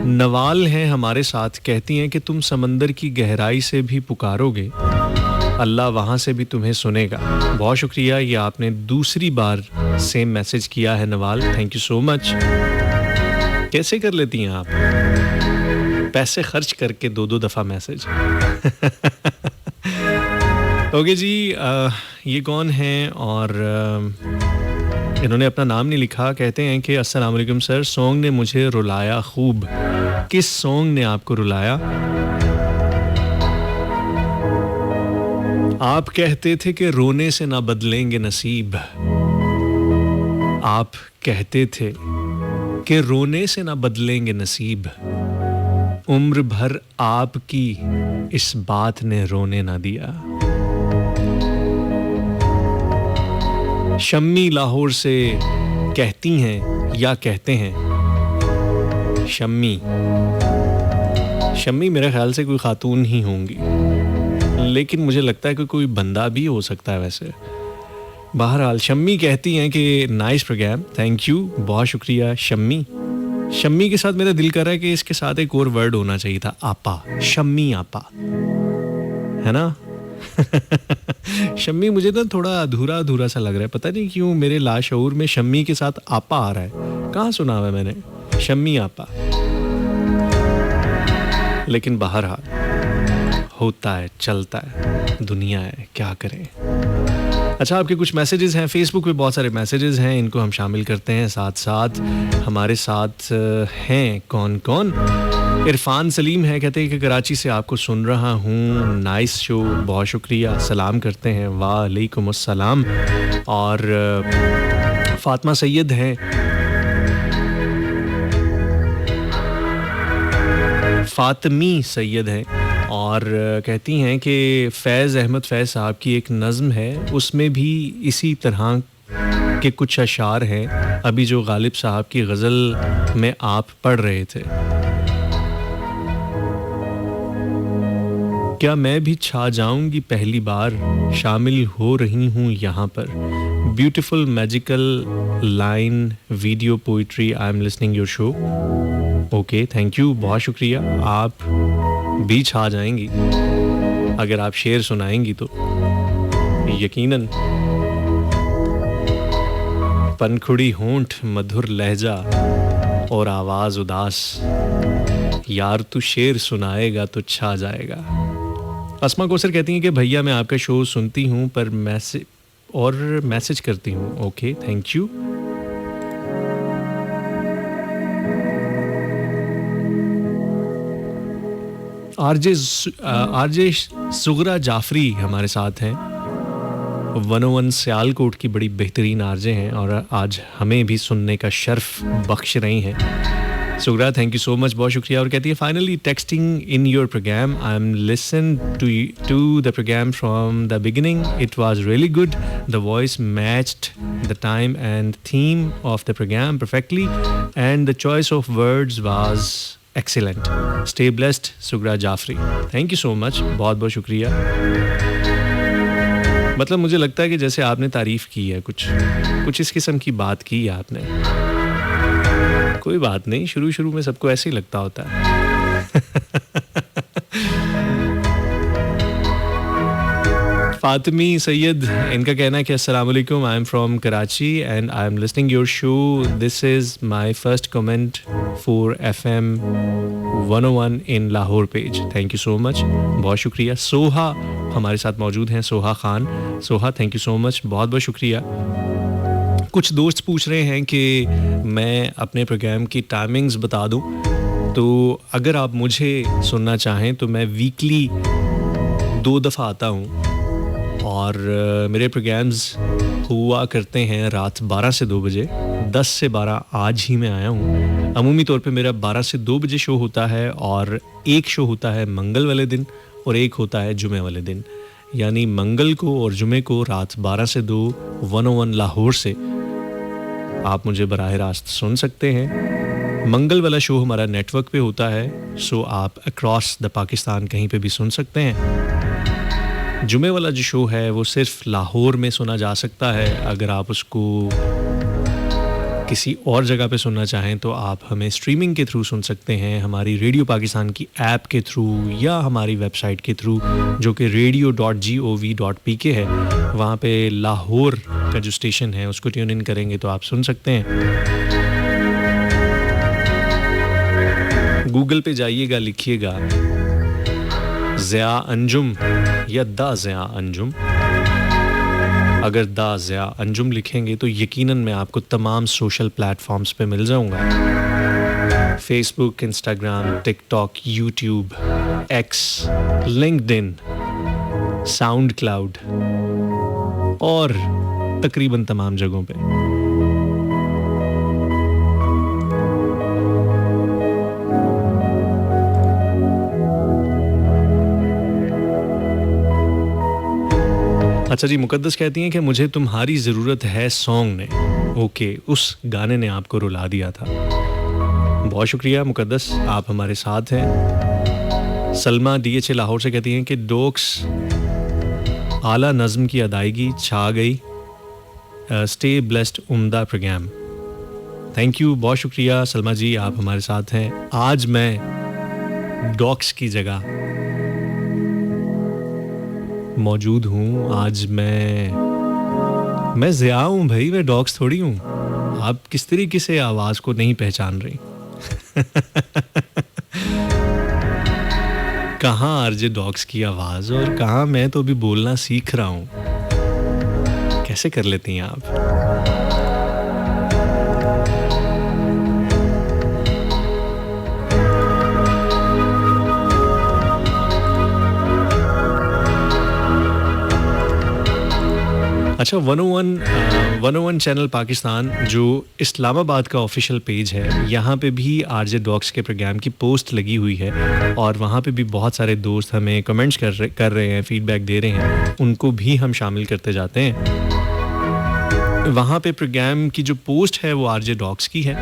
नवाल हैं हमारे साथ, कहती हैं कि तुम समंदर की गहराई से भी पुकारोगे, अल्लाह वहाँ से भी तुम्हें सुनेगा। बहुत शुक्रिया, ये आपने दूसरी बार सेम मैसेज किया है Nawal, thank you so much. कैसे कर लेती हैं आप पैसे खर्च करके 2-2 दफ़ा मैसेज? ओके जी, ये कौन हैं और इन्होंने अपना नाम नहीं लिखा। कहते हैं कि अस्सलाम वालेकुम सर, सॉन्ग ने मुझे रुलाया खूब। किस सॉन्ग ने आपको रुलाया? आप कहते थे कि रोने से ना बदलेंगे नसीब। आप कहते थे कि रोने से ना बदलेंगे नसीब। उम्र भर आपकी इस बात ने रोने ना दिया। शम्मी लाहौर से कहती हैं या कहते हैं, शम्मी मेरे ख्याल से कोई खातून ही होंगी, लेकिन मुझे लगता है कि कोई बंदा भी हो सकता है वैसे। बहरहाल शम्मी कहती हैं कि नाइस प्रोग्राम, थैंक यू, बहुत शुक्रिया शम्मी। शम्मी के साथ मेरा दिल कर रहा है कि इसके साथ एक और वर्ड होना चाहिए था, आपा, शम्मी आपा, है ना? शम्मी मुझे ना थोड़ा अधूरा अधूरा सा लग रहा है, पता नहीं क्यों मेरे लाशऊर में शम्मी के साथ आपा आ रहा है। कहाँ सुना हुआ है मैंने शम्मी आपा? लेकिन बहरहाल होता है, चलता है, दुनिया है, क्या करें। अच्छा, आपके कुछ मैसेजेस हैं फेसबुक पे, बहुत सारे मैसेजेस हैं, इनको हम शामिल करते हैं। साथ साथ हमारे साथ हैं कौन कौन। इरफान सलीम है, कहते हैं कि कराची से आपको सुन रहा हूँ, नाइस शो, बहुत शुक्रिया, सलाम करते हैं। वालेकुम अस्सलाम। और फातिमा सैयद हैं, फातिमी सैयद हैं, और कहती हैं कि फैज़ अहमद फैज़ साहब की एक नज़्म है, उसमें भी इसी तरह के कुछ अशार हैं, अभी जो गालिब साहब की गज़ल में आप पढ़ रहे थे। क्या मैं भी छा जाऊंगी पहली बार, शामिल हो रही हूँ यहाँ पर। Beautiful magical line, video poetry, I am listening your show. Okay, thank you, बहुत शुक्रिया। आप भी छा जाएंगी अगर आप शेर सुनाएंगी तो, यकीनन। पनखुड़ी होंठ, मधुर लहजा और आवाज़ उदास, यार तू शेर सुनाएगा तो छा जाएगा। अस्मा कौसर कहती हैं कि भैया मैं आपका शो सुनती हूँ पर मैसेज करती हूँ। Okay, thank you. RJ Sughra Jafri हमारे साथ हैं, 101 सियालकोट की बड़ी बेहतरीन आरजे हैं और आज हमें भी सुनने का शर्फ बख्श रही हैं। Sughra, thank you so much, बहुत शुक्रिया। और कहती है finally texting in your programme, I am listen to the programme from the beginning, it was really good, the voice matched the time and theme of the programme perfectly and the choice of words was excellent. Stay blessed Sughra Jafri, thank you so much, बहुत बहुत शुक्रिया। मतलब मुझे लगता है कि जैसे आपने तारीफ़ की है, कुछ इस किस्म की बात की है आपने। कोई बात नहीं, शुरू में सबको ऐसे ही लगता होता है। फातिमी सैयद, इनका कहना है कि अस्सलाम वालेकुम, I am from Karachi and I am listening your show, this is my first comment for FM 101 in Lahore page, thank you so much, बहुत शुक्रिया। सोहा हमारे साथ मौजूद हैं, Soha Khan. Soha, thank you so much, बहुत बहुत शुक्रिया। कुछ दोस्त पूछ रहे हैं कि मैं अपने प्रोग्राम की टाइमिंग्स बता दूं, तो अगर आप मुझे सुनना चाहें तो मैं वीकली 2 दफ़ा आता हूं और मेरे प्रोग्राम्स हुआ करते हैं रात 12 से 2 बजे, 10 से 12 आज ही मैं आया हूं। अमूमी तौर पे मेरा 12 से 2 बजे शो होता है और एक शो होता है मंगल वाले दिन और एक होता है जुमे वाले दिन, यानी मंगल को और जुमे को रात 12 से 2 101 लाहौर से आप मुझे बराह रास्त सुन सकते हैं। मंगल वाला शो हमारा नेटवर्क पे होता है, सो आप अक्रॉस द पाकिस्तान कहीं पे भी सुन सकते हैं। जुमे वाला जो शो है वो सिर्फ लाहौर में सुना जा सकता है, अगर आप उसको किसी और जगह पे सुनना चाहें तो आप हमें स्ट्रीमिंग के थ्रू सुन सकते हैं, हमारी रेडियो पाकिस्तान की ऐप के थ्रू या हमारी वेबसाइट के थ्रू जो कि radio.gov.pk है। वहाँ पे लाहौर का जो स्टेशन है उसको ट्यून इन करेंगे तो आप सुन सकते हैं। गूगल पे जाइएगा, लिखिएगा ज़िया अंजुम या दा ज़िया अंजुम। अगर दा ज़िया अंजुम लिखेंगे तो यकीनन मैं आपको तमाम सोशल प्लेटफॉर्म्स पे मिल जाऊंगा। Facebook, Instagram, TikTok, YouTube, x, LinkedIn, sound cloud और तकरीबन तमाम जगहों पे। अच्छा जी, मुकद्दस कहती हैं कि मुझे तुम्हारी ज़रूरत है सॉन्ग ने, ओके, उस गाने ने आपको रुला दिया था। बहुत शुक्रिया मुकद्दस, आप हमारे साथ हैं। सलमा DH लाहौर से कहती हैं कि डोक्स आला नज़्म की अदायगी छा गई, स्टे ब्लेस्ड, उम्दा प्रोग्राम। थैंक यू, बहुत शुक्रिया सलमा जी, आप हमारे साथ हैं। आज मैं डॉक्स की जगह मौजूद हूँ, आज मैं ज़िया हूँ भाई, मैं डॉग्स थोड़ी हूँ। आप किस तरीके से आवाज़ को नहीं पहचान रही? कहाँ आरजे डॉग्स की आवाज़ और कहाँ मैं तो अभी बोलना सीख रहा हूँ। कैसे कर लेती हैं आप? अच्छा, 101 चैनल पाकिस्तान जो इस्लामाबाद का ऑफिशियल पेज है, यहाँ पे भी आरजे डॉक्स के प्रोग्राम की पोस्ट लगी हुई है और वहाँ पे भी बहुत सारे दोस्त हमें कमेंट्स कर रहे हैं, फीडबैक दे रहे हैं, उनको भी हम शामिल करते जाते हैं। वहाँ पे प्रोग्राम की जो पोस्ट है वो आरजे डॉक्स की है,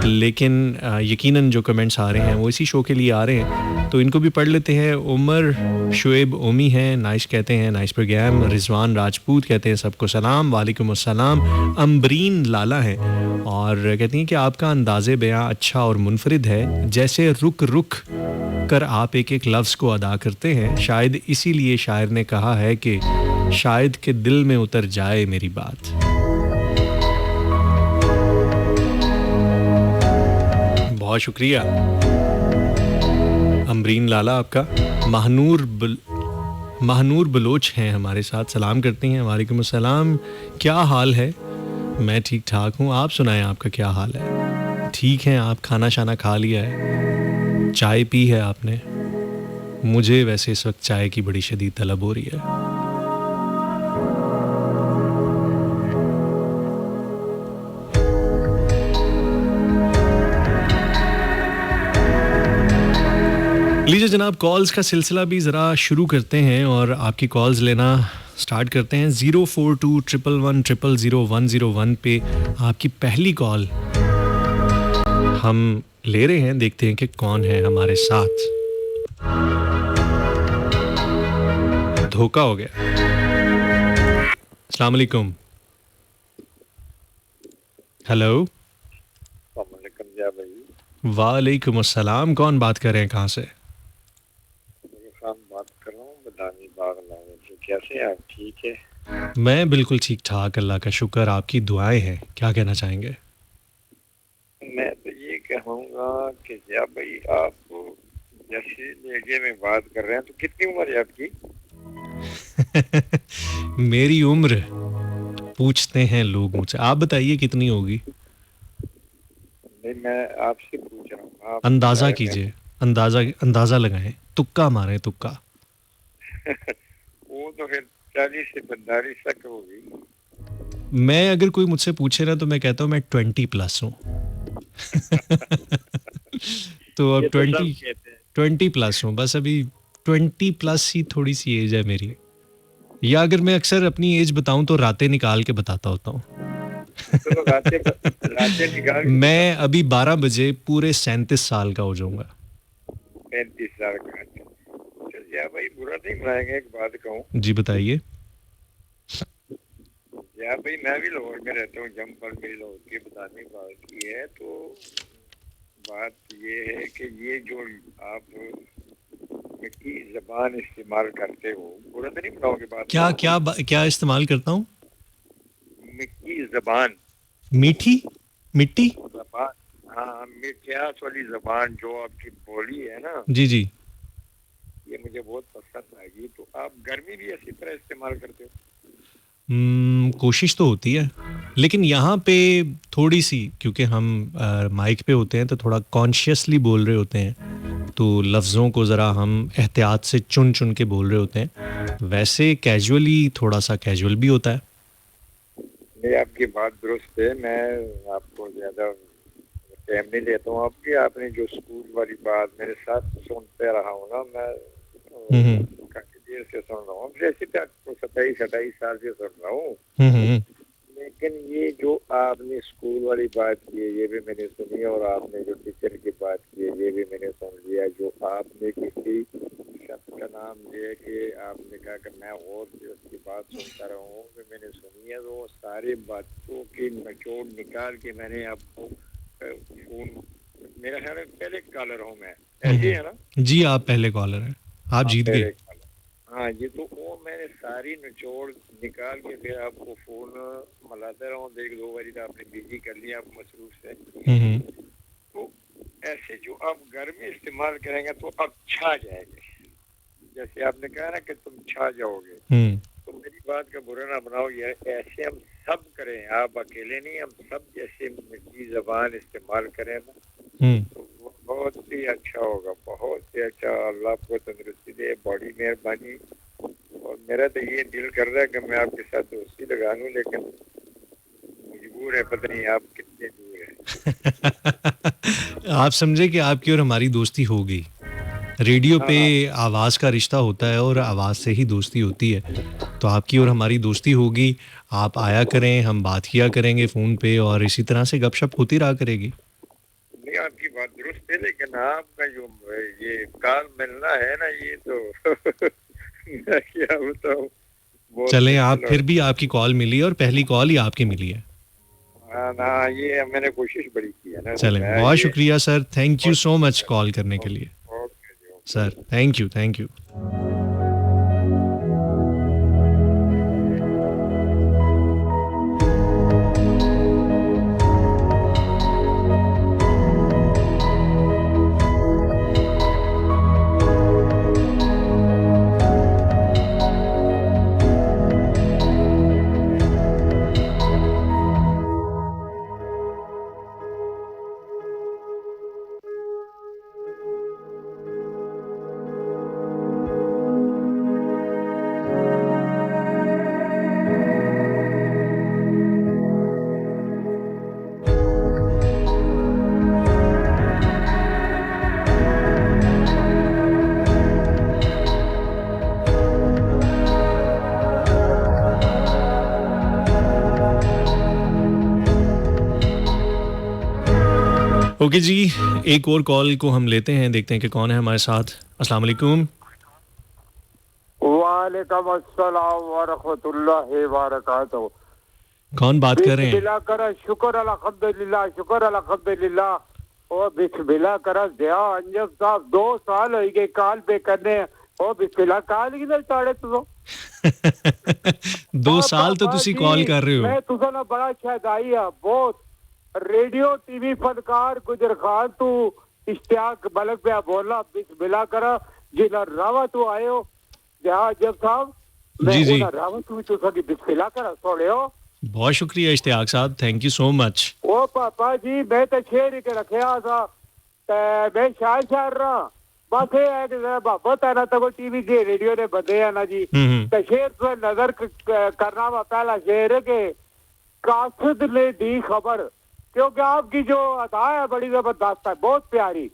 लेकिन यकीनन जो कमेंट्स आ रहे हैं वो इसी शो के लिए आ रहे हैं, तो इनको भी पढ़ लेते हैं। उमर शुएब ओमी हैं, नाइस कहते हैं, नाइस प्रोग्राम। रिजवान राजपूत कहते हैं सबको सलाम, वालेकुम अस्सलाम। अम्बरीन लाला हैं और कहती हैं कि आपका अंदाज़े बयां अच्छा और मुनफरिद है, जैसे रुक रुक कर आप एक एक लफ्ज़ को अदा करते हैं, शायद इसीलिए शायर ने कहा है कि शायद के दिल में उतर जाए मेरी बात। बहुत शुक्रिया अमरीन लाला आपका। महानूर बलोच हैं हमारे साथ, सलाम करती हैं। वालेकुम अस्सलाम, क्या हाल है? मैं ठीक ठाक हूँ, आप सुनाएं आपका क्या हाल है? ठीक है आप? खाना शाना खा लिया है? चाय पी है आपने? मुझे वैसे इस वक्त चाय की बड़ी शदीद तलब हो रही है। लीजिए जनाब, कॉल्स का सिलसिला भी ज़रा शुरू करते हैं और आपकी कॉल्स लेना स्टार्ट करते हैं। 04211100101 पे आपकी पहली कॉल हम ले रहे हैं, देखते हैं कि कौन है हमारे साथ। धोखा हो गया। अस्सलाम वालेकुम। हेलो। वालेकुम अस्सलाम, कौन बात कर रहे हैं, कहाँ से? बात कर रहा हूँ बदानी बाग लाहौर से। कैसे हैं आप? ठीक है? मैं बिल्कुल ठीक ठाक, अल्लाह का शुक्र, आपकी दुआएं हैं। क्या कहना चाहेंगे? मैं तो ये कहूँगा कि या भाई आप जैसे लहजे में बात कर रहे हैं, तो कितनी उम्र है आपकी? मेरी उम्र पूछते हैं लोग मुझसे, आप बताइए कितनी होगी? नहीं, मैं आपसे पूछ रहा हूँ। आप अंदाजा कीजिए, अंदाजा लगाएं, तुक्का मारें, तुक्का। वो तो फिर 40 से 45 तक होगी। मैं अगर कोई मुझसे पूछे ना तो मैं कहता हूँ मैं 20+ हूँ। तो अब 20+ हूँ, बस अभी 20+ ही थोड़ी सी एज है मेरी। या अगर मैं अक्सर अपनी एज बताऊं तो रातें निकाल के बताता होता हूँ। तो रातें निकाल मैं अभी 12 बजे पूरे 37 साल का हो जाऊंगा। 35 साल का? या भाई बुरा नहीं मनाएंगे, एक बात कहूँ? जी बताइए। या भाई मैं भी लाहौर में रहता हूँ, जमपल मेरी लाहौर की बदानी बाग की है। तो बात ये है कि ये जो आप मिठी जबान इस्तेमाल करते हो, बुरा तो नहीं मनाओगे बात? क्या इस्तेमाल करता हूँ? मिठी जबान। मीठी मिट्टी जबान, हाँ, मिठास वाली जबान जो आपकी बोली है ना, जी जी, ये मुझे बहुत पसंद आएगी। तो आप घर में भी इसी तरह इस्तेमाल करते हो? कोशिश तो होती है, लेकिन यहाँ पे थोड़ी सी, क्योंकि हम माइक पे होते हैं तो थोड़ा कॉन्शियसली बोल रहे होते हैं, तो लफ्ज़ों को ज़रा हम एहतियात से चुन चुन के बोल रहे होते हैं। वैसे कैजुअली थोड़ा सा कैजुअल भी होता है। नहीं, आपकी बात दुरुस्त है। मैं आपको ज़्यादा टाइम नहीं लेता हूँ आपकी। आपने जो स्कूल वाली बात मेरे साथ सुनते रहा हूँ ना, मैं काफ़ी देर से सुन रहा हूँ, जैसे तक 27-28 साल से सुन रहा हूँ। लेकिन ये जो आपने स्कूल वाली बात की है ये भी मैंने सुनी, और आपने जो टीचर की बात की है ये भी मैंने सुन लिया। जो आपने किसी शब्द का नाम लिया कि आपने कहा कि मैं और भी उसकी बात सुनता रहा हूँ, तो मैंने सुनी है। तो सारी बातों की निचोड़ निकाल के मैंने आपको फोन, मेरा ख्याल है पहले कॉलर हूँ मैं, ऐसे है ना? जी आप पहले कॉलर हैं, आप जीत गए। हाँ जी, तो वो मैंने सारी निचोड़ निकाल के फिर आपको फोन मिलाता रहा हूँ। एक दो बारी तो आपने बिजी कर लिया, आप मसरूफ से। तो ऐसे जो आप घर में इस्तेमाल करेंगे तो आप छा जाएंगे। जैसे आपने कहा ना कि तुम छा जाओगे, तो मेरी बात का बुरा ना बनाओ, ये ऐसे हम सब करें, आप अकेले नहीं, हम सब जैसे मिठी जबान इस्तेमाल करें ना तो वो बहुत ही अच्छा होगा, बहुत ही अच्छा। अल्लाह आपको तंदुरुस्ती दे, बड़ी मेहरबानी। और मेरा तो ये दिल कर रहा है कि मैं आपके साथ दोस्ती लगा लूं, लेकिन मजबूर है, पता नहीं आप कितने दूर हैं। आप समझे कि आपकी और हमारी दोस्ती हो गई। रेडियो पे हाँ आवाज़ का रिश्ता होता है और आवाज़ से ही दोस्ती होती है। तो आपकी और हमारी दोस्ती होगी। आप आया करें, हम बात किया करेंगे फ़ोन पे और इसी तरह से गपशप होती रहा करेगी। नहीं, आपकी बात दुरुस्त है, लेकिन आपका जो ये काल मिलना है ना, ये तो मैं क्या बताऊं, बहुत चलें, आप मुश्किल हो। फिर भी आपकी कॉल मिली और पहली कॉल ही आपकी मिली है। हाँ ना, ये मैंने कोशिश बड़ी की है ना, तो चलें, मैं बहुत ये शुक्रिया सर। थैंक यू बहुत सो मच शुक्रिया। कॉल करने के लिए। ओके जी, okay. Sir, thank you, thank you. Okay जी, एक और कॉल को हम लेते हैं, देखते हैं कि कौन है हमारे साथ। अस्सलाम वालेकुम। वालेकुम अस्सलाम व रहमतुल्लाहि व बरकातहू। कौन बात कर रहे हैं? बिस्मिल्लाह कर, शुक्र अल्हम्दुलिल्लाह, शुक्र अल्हम्दुलिल्लाह। ओ बिस्मिल्लाह कर दया अंजब साहब 2 साल हो गए कॉल पे करने। ओ बिस्मिल्लाह कॉल किधर ताड़े तू 2 साल तो तुसी कॉल कर रहे हो। मैं तुसा ना बड़ा शहदाई है बहुत। रेडियो टीवी फनकार गुजर खान तू इश्तियाक बलक पे बोला बिस्मिल्लाह कर जिला रावा तू आयो जहां जब साहब मैं जी, जी। उना रावा तू तुसा की बिस्मिल्लाह कर सोड़ियो। बहुत शुक्रिया इश्तियाक साहब, थैंक यू सो मच। ओ पापा जी मैं तो शेर के रखया था ते मैं शायर रहा बस ये है कि बाबा तेरा तो टीवी के रेडियो ने बंदे है ना जी। तो शेर तो नजर करना वा पहला शेर है कि कासिद ने दी खबर, क्योंकि आपकी जो अदा है बड़ी जबरदस्त है, बहुत प्यारी।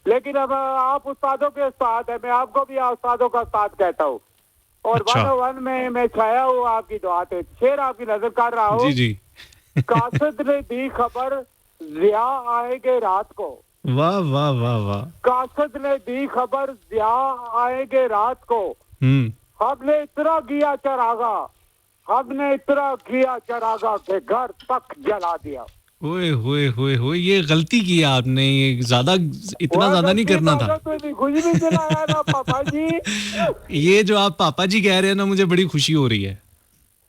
लेकिन अब आप उस्तादों के उस्ताद है, मैं आपको भी उस्तादों का उस्ताद कहता हूँ। और अच्छा। 101 में मैं छाया हूँ आपकी दुआ पे, शेर आपकी नजर कर रहा हूँ। जी, जी। कासिद ने दी खबर जिया आएंगे रात को। वाह, वाह, वाह, वाह। कासिद ने दी खबर जिया आएंगे रात को। हमने इतना किया चरागा, हमने इतना किया चरागा के घर तक जला दिया। ओए होए होए होए, ये गलती की आपने, ये ज्यादा इतना ज्यादा नहीं करना था। तो खुश भी जलाया ना पापा जी। ये जो आप पापा जी कह रहे हैं ना, मुझे बड़ी खुशी हो रही है।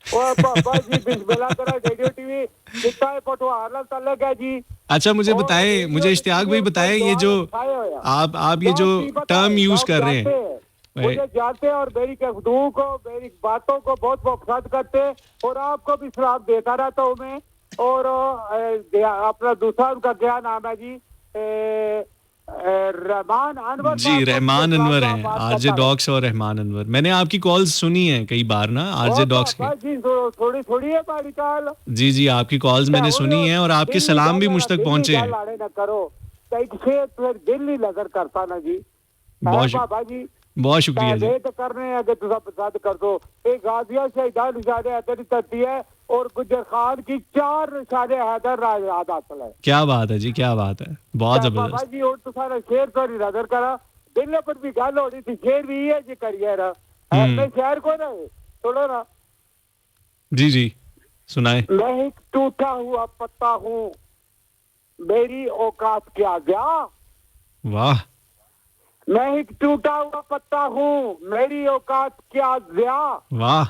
ओ पापा जी बिस्मिल्लाह करा रेडियो टीवी कितना है पटवार तलक है जी। अच्छा मुझे बताएं, मुझे इश्तियाक भाई बताएं, ये जो आप ये जो टर्म यूज कर रहे हैं, मुझे जानते हैं और मेरी गुफ्तगू को मेरी बातों को बहुत पसंद करते हैं और आपको भी सलाम देता रहता हूँ मैं। और अपना दूसरा उनका क्या नाम है जी, रहमान अनवर जी रहमान अनवर हैं, आरजे डॉक्स और रहमान अनवर। मैंने आपकी कॉल्स सुनी हैं कई बार ना, आरजे डॉक्स के। जी थोड़ी थोड़ी है हमारी कॉल। जी जी आपकी कॉल्स मैंने सुनी हैं और आपके सलाम भी मुझ तक पहुंचे हैं। ना करो फिर दिल नहीं नजर करता ना जी। बाबा जी बहुत शुक्रिया जी। तो करने अगर तुम पसंद कर दो, एक गाजिया शहीदान निशाने हैदर करती है और गुजर खान की 4 निशाने हैदर याद हासिल है। क्या बात है जी, क्या बात है, बहुत जबरदस्त। बाबा जी और तो सारा शेर तो नहीं नजर करा, दिल पर भी गल हो रही थी, शेर भी है जी करिए रहा मैं शहर को ना थोड़ा ना। जी जी सुनाए। मैं एक टूटा हुआ पत्ता हूँ, मेरी औकात क्या गया। वाह। मैं एक टूटा हुआ पत्ता हूँ, मेरी औकात क्या गया। वाह।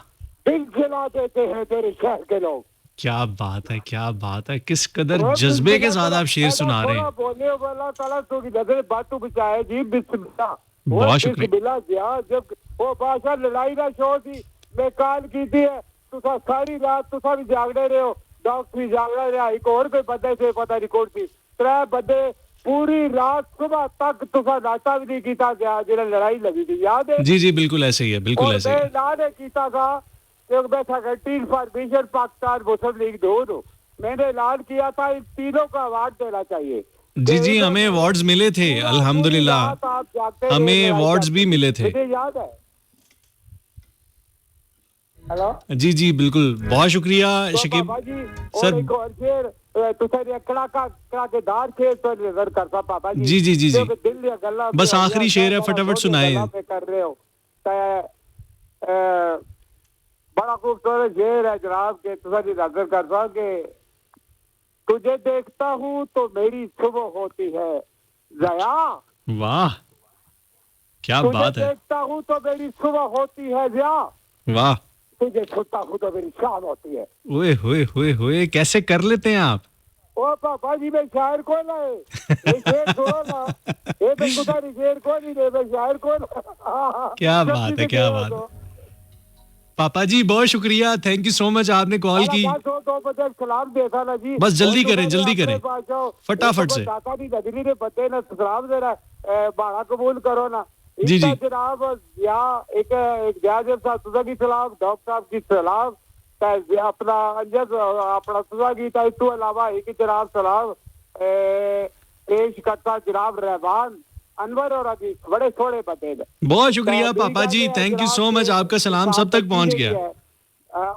दिल जला देते हैं तेरे शहर के लोग। क्या बात है, क्या बात है, किस कदर जज्बे के साथ आप शेर सुना रहे हैं। बोलने वाला ताला तो की नजर बातों बचाए जी बिस्मिल्लाह। बहुत शुक्रिया। बिस्मिल्लाह दिया जब वो बादशाह लड़ाई ना शो थी, मैं काल की है तुसा सारी रात तुसा भी जागदे रहे हो डॉक्टर भी जागदा रहा एक और कोई बंदे से पता नहीं कौन सी त्रै बंदे पूरी रात सुबह तक तुसा नाश्ता भी नहीं कीता गया जिन्हें लड़ाई लगी थी याद है जी जी बिल्कुल ऐसे ही है, बिल्कुल ऐसे ही है। मैंने कीता था कि बैठा कर टीम फॉर्मेशन पाकिस्तान मुस्लिम लीग दो मैंने ऐलान किया था इन तीनों का अवार्ड देना चाहिए। जी जी हमें अवार्ड्स मिले थे अल्हम्दुलिल्लाह, हमें अवार्ड्स भी मिले थे। मुझे याद है। हेलो जी जी बिल्कुल, बहुत शुक्रिया शकीब पापा जी सर। और एक और शेर तुसारी अकड़ा के दार शेर तो नजर करता पापा जी। जी जी जी जी दिल दिया गल्ला बस आखिरी शेर है, फटाफट सुनाए। कर रहे हो बड़ा खूबसूरत शेर है जनाब के तुसारी नजर करता के तुझे देखता हूँ तो मेरी सुबह होती है जया। वाह क्या बात है, देखता हूँ तो मेरी सुबह होती है जया, वाह तुझे छूता हूँ तो मेरी शाम होती है। ओए होए होए होए, कैसे कर लेते हैं आप। ओ पापा जी मैं शायर कौन है ये शेर सुनो ना ये मैं तुम्हारी शेर कौन ही मैं शायर कौन। क्या बात है, क्या बात है पापा जी, बहुत शुक्रिया, थैंक यू सो मच, आपने कॉल की। दो बजे सलाम देता ना जी, बस जल्दी करें जल्दी करें फटाफट से। दाता दी नगरी ने बते ना सलाम दे रहा बाड़ा कबूल करो ना जी जी जनाब या एक जाजिब साहब तुझा की सलाम डॉक्टर साहब की सलाम अपना अंजद अपना तुझा की तो अलावा एक जनाब सलाम पेश करता जनाब रहमान अनवर और अजीज बड़े थोड़े बते। बहुत शुक्रिया पापा जी, थैंक यू सो मच, आपका सलाम सब तक पहुंच गया।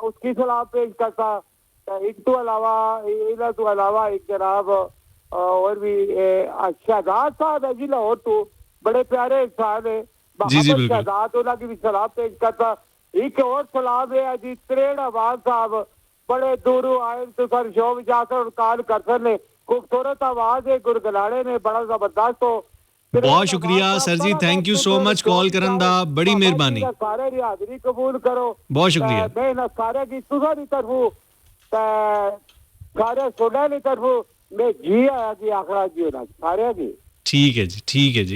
उसकी सलाम पेश करता एक तो अलावा एक जनाब और भी शहजाद साहब है जी लाहौर तो बड़े प्यारे इंसान है जी जी बिल्कुल। शहजाद उन्होंने की भी सलाम पेश करता। एक और सलाम है जी त्रेड़ आवाज साहब बड़े दूरों आए तो सर शो में जाकर काल करसर ने खूबसूरत आवाज है गुरगलाड़े ने बड़ा जबरदस्त हो। बहुत शुक्रिया सर जी, thank you so much call करन दा, बड़ी मेहरबानी। सारे दी हाजिरी कबूल करो, बहुत शुक्रिया। मैं ना सारे की तुसा दी तरफों सारे सोडा दी तरफों मैं जी आया की आखरा जी होना सारे की। ठीक है जी, ठीक है जी।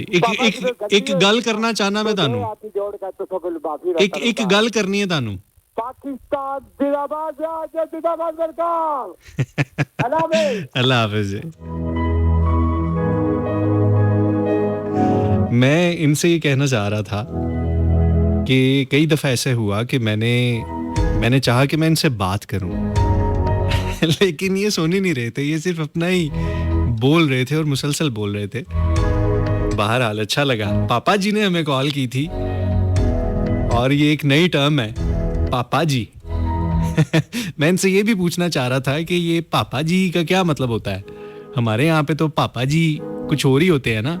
एक गल करना चाहना मैं तानू, एक गल करनी है तानू। पाकिस्तान जिंदाबाद जिंदाबाद सरकार। अल्लाह हाफिज। मैं इनसे ये कहना चाह रहा था कि कई दफ़ा ऐसे हुआ कि मैंने चाहा कि मैं इनसे बात करूं लेकिन ये सुन ही नहीं रहे थे, ये सिर्फ अपना ही बोल रहे थे और मुसलसल बोल रहे थे। बहरहाल अच्छा लगा, पापा जी ने हमें कॉल की थी और ये एक नई टर्म है पापा जी। मैं इनसे ये भी पूछना चाह रहा था कि ये पापा जी का क्या मतलब होता है। हमारे यहाँ पे तो पापा जी कुछ और ही होते हैं ना,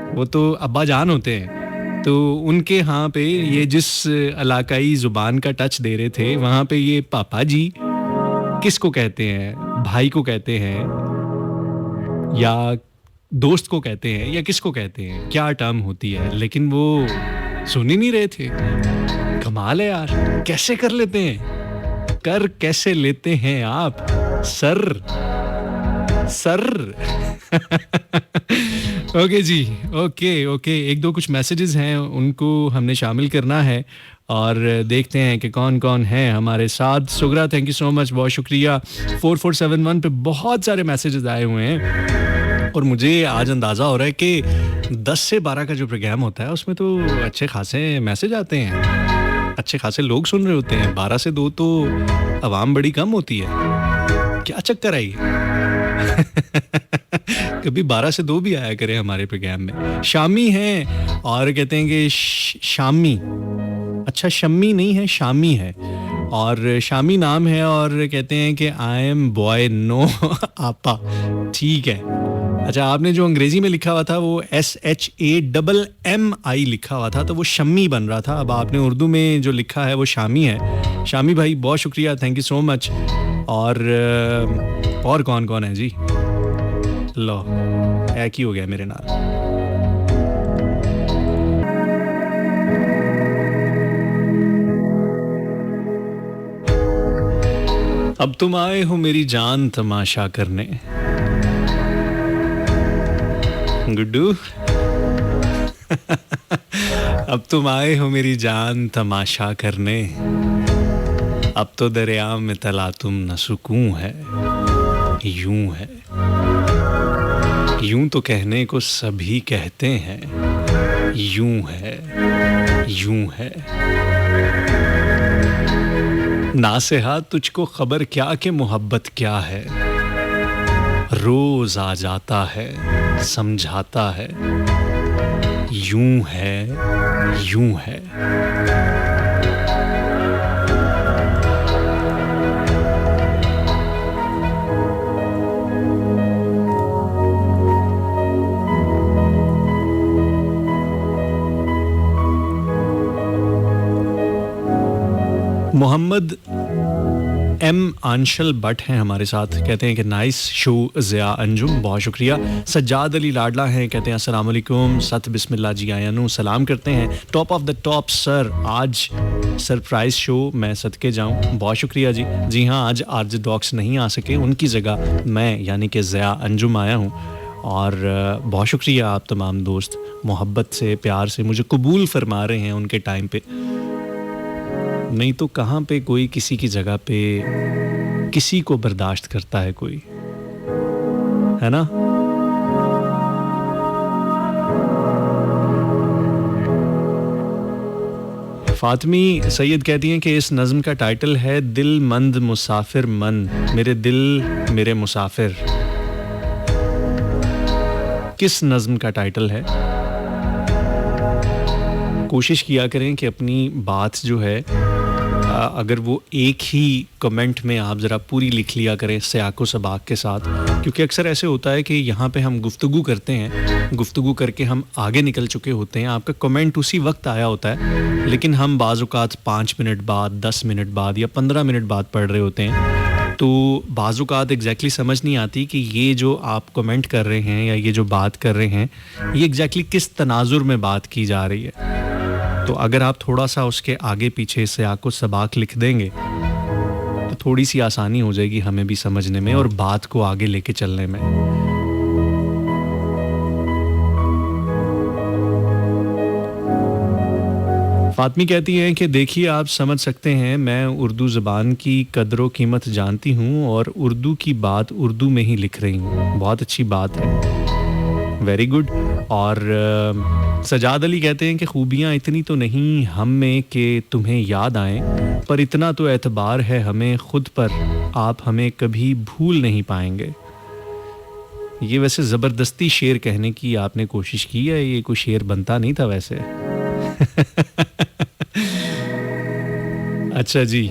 वो तो अब्बा जान होते हैं। तो उनके यहाँ पे ये जिस इलाकाई जुबान का टच दे रहे थे वहाँ पे ये पापा जी किसको कहते हैं, भाई को कहते हैं या दोस्त को कहते हैं या किसको कहते हैं, क्या टर्म होती है, लेकिन वो सुन ही नहीं रहे थे। कमाल है यार, कैसे कर लेते हैं, कैसे लेते हैं आप सर। ओके जी, ओके एक दो कुछ मैसेजेस हैं उनको हमने शामिल करना है और देखते हैं कि कौन कौन है हमारे साथ। Sughra thank you so much, बहुत शुक्रिया। 4471 पे बहुत सारे मैसेजेस आए हुए हैं और मुझे आज अंदाज़ा हो रहा है कि 10 से 12 का जो प्रोग्राम होता है उसमें तो अच्छे खासे मैसेज आते हैं, अच्छे खासे लोग सुन रहे होते हैं। 12 से 2 तो आवाम बड़ी कम होती है, क्या चक्कर है ये? कभी 12 से 2 भी आया करे हमारे प्रोग्राम में। शामी हैं और कहते हैं कि शामी, अच्छा शम्मी नहीं है, शामी है और शामी नाम है और कहते हैं कि आई एम बॉय नो आपा। ठीक है, अच्छा आपने जो अंग्रेजी में लिखा हुआ था वो SHAMMI लिखा हुआ था तो वो शम्मी बन रहा था। अब आपने उर्दू में जो लिखा है वो शामी है। शामी भाई बहुत शुक्रिया, थैंक यू सो मच। और कौन कौन है जी? लो एक ही हो गया मेरे नाल। अब तुम आए हो मेरी जान तमाशा करने। गुड्डू अब तुम आए हो मेरी जान तमाशा करने। अब तो दरिया में तला तुम न सुकून है, यूं है। यूं तो कहने को सभी कहते हैं, यूं है, यूं है। नासेहा तुझको खबर क्या कि मोहब्बत क्या है, रोज आ जाता है, समझाता है, यूं है, यूं है। मोहम्मद एम आंशल भट्ट हैं हमारे साथ, कहते हैं कि नाइस शो ज़िया अंजुम, बहुत शुक्रिया। सज्जाद अली लाडला हैं, कहते हैं अस्सलाम वालेकुम, सत बिस्मिल्लाह जी आयानू, सलाम करते हैं। Top of the top sir, आज सरप्राइज़ शो, मैं सदके जाऊं, बहुत शुक्रिया जी। जी हाँ, आज आरजे डॉक्स नहीं आ सके, उनकी जगह मैं यानी कि ज़िया अंजुम आया हूँ। और बहुत शुक्रिया आप तमाम दोस्त मोहब्बत से, प्यार से मुझे कबूल फरमा रहे हैं उनके टाइम पे। नहीं तो कहाँ पे कोई किसी की जगह पे किसी को बर्दाश्त करता है कोई, है ना। फातिमी सैयद कहती हैं कि इस नज़्म का टाइटल है दिल मंद मुसाफिर मन, मेरे दिल मेरे मुसाफिर। किस नज़्म का टाइटल है? कोशिश किया करें कि अपनी बात जो है अगर वो एक ही कमेंट में आप ज़रा पूरी लिख लिया करें सियाक़ो सबाक़ के साथ, क्योंकि अक्सर ऐसे होता है कि यहाँ पे हम गुफ्तगू करते हैं, गुफ्तगू करके हम आगे निकल चुके होते हैं, आपका कमेंट उसी वक्त आया होता है, लेकिन हम बाज़ औक़ात 5 मिनट बाद, 10 मिनट बाद या 15 मिनट बाद पढ़ रहे होते हैं, तो बाज़ औक़ात एग्जैक्टली समझ नहीं आती कि ये जो आप कमेंट कर रहे हैं या ये जो बात कर रहे हैं, ये एग्जैक्टली किस तनाजुर में बात की जा रही है। तो अगर आप थोड़ा सा उसके आगे पीछे से आपको सबाक लिख देंगे तो थोड़ी सी आसानी हो जाएगी हमें भी समझने में और बात को आगे लेके चलने में। फातिमी कहती हैं कि देखिए आप समझ सकते हैं, मैं उर्दू ज़बान की कदर कीमत जानती हूँ और उर्दू की बात उर्दू में ही लिख रही हूँ। बहुत अच्छी बात है, वेरी गुड। और सजाद अली कहते हैं कि खूबियाँ इतनी तो नहीं हम में कि तुम्हें याद आएं, पर इतना तो एतबार है हमें खुद पर, आप हमें कभी भूल नहीं पाएंगे। ये वैसे ज़बरदस्ती शेर कहने की आपने कोशिश की है, ये कोई शेर बनता नहीं था वैसे। अच्छा जी,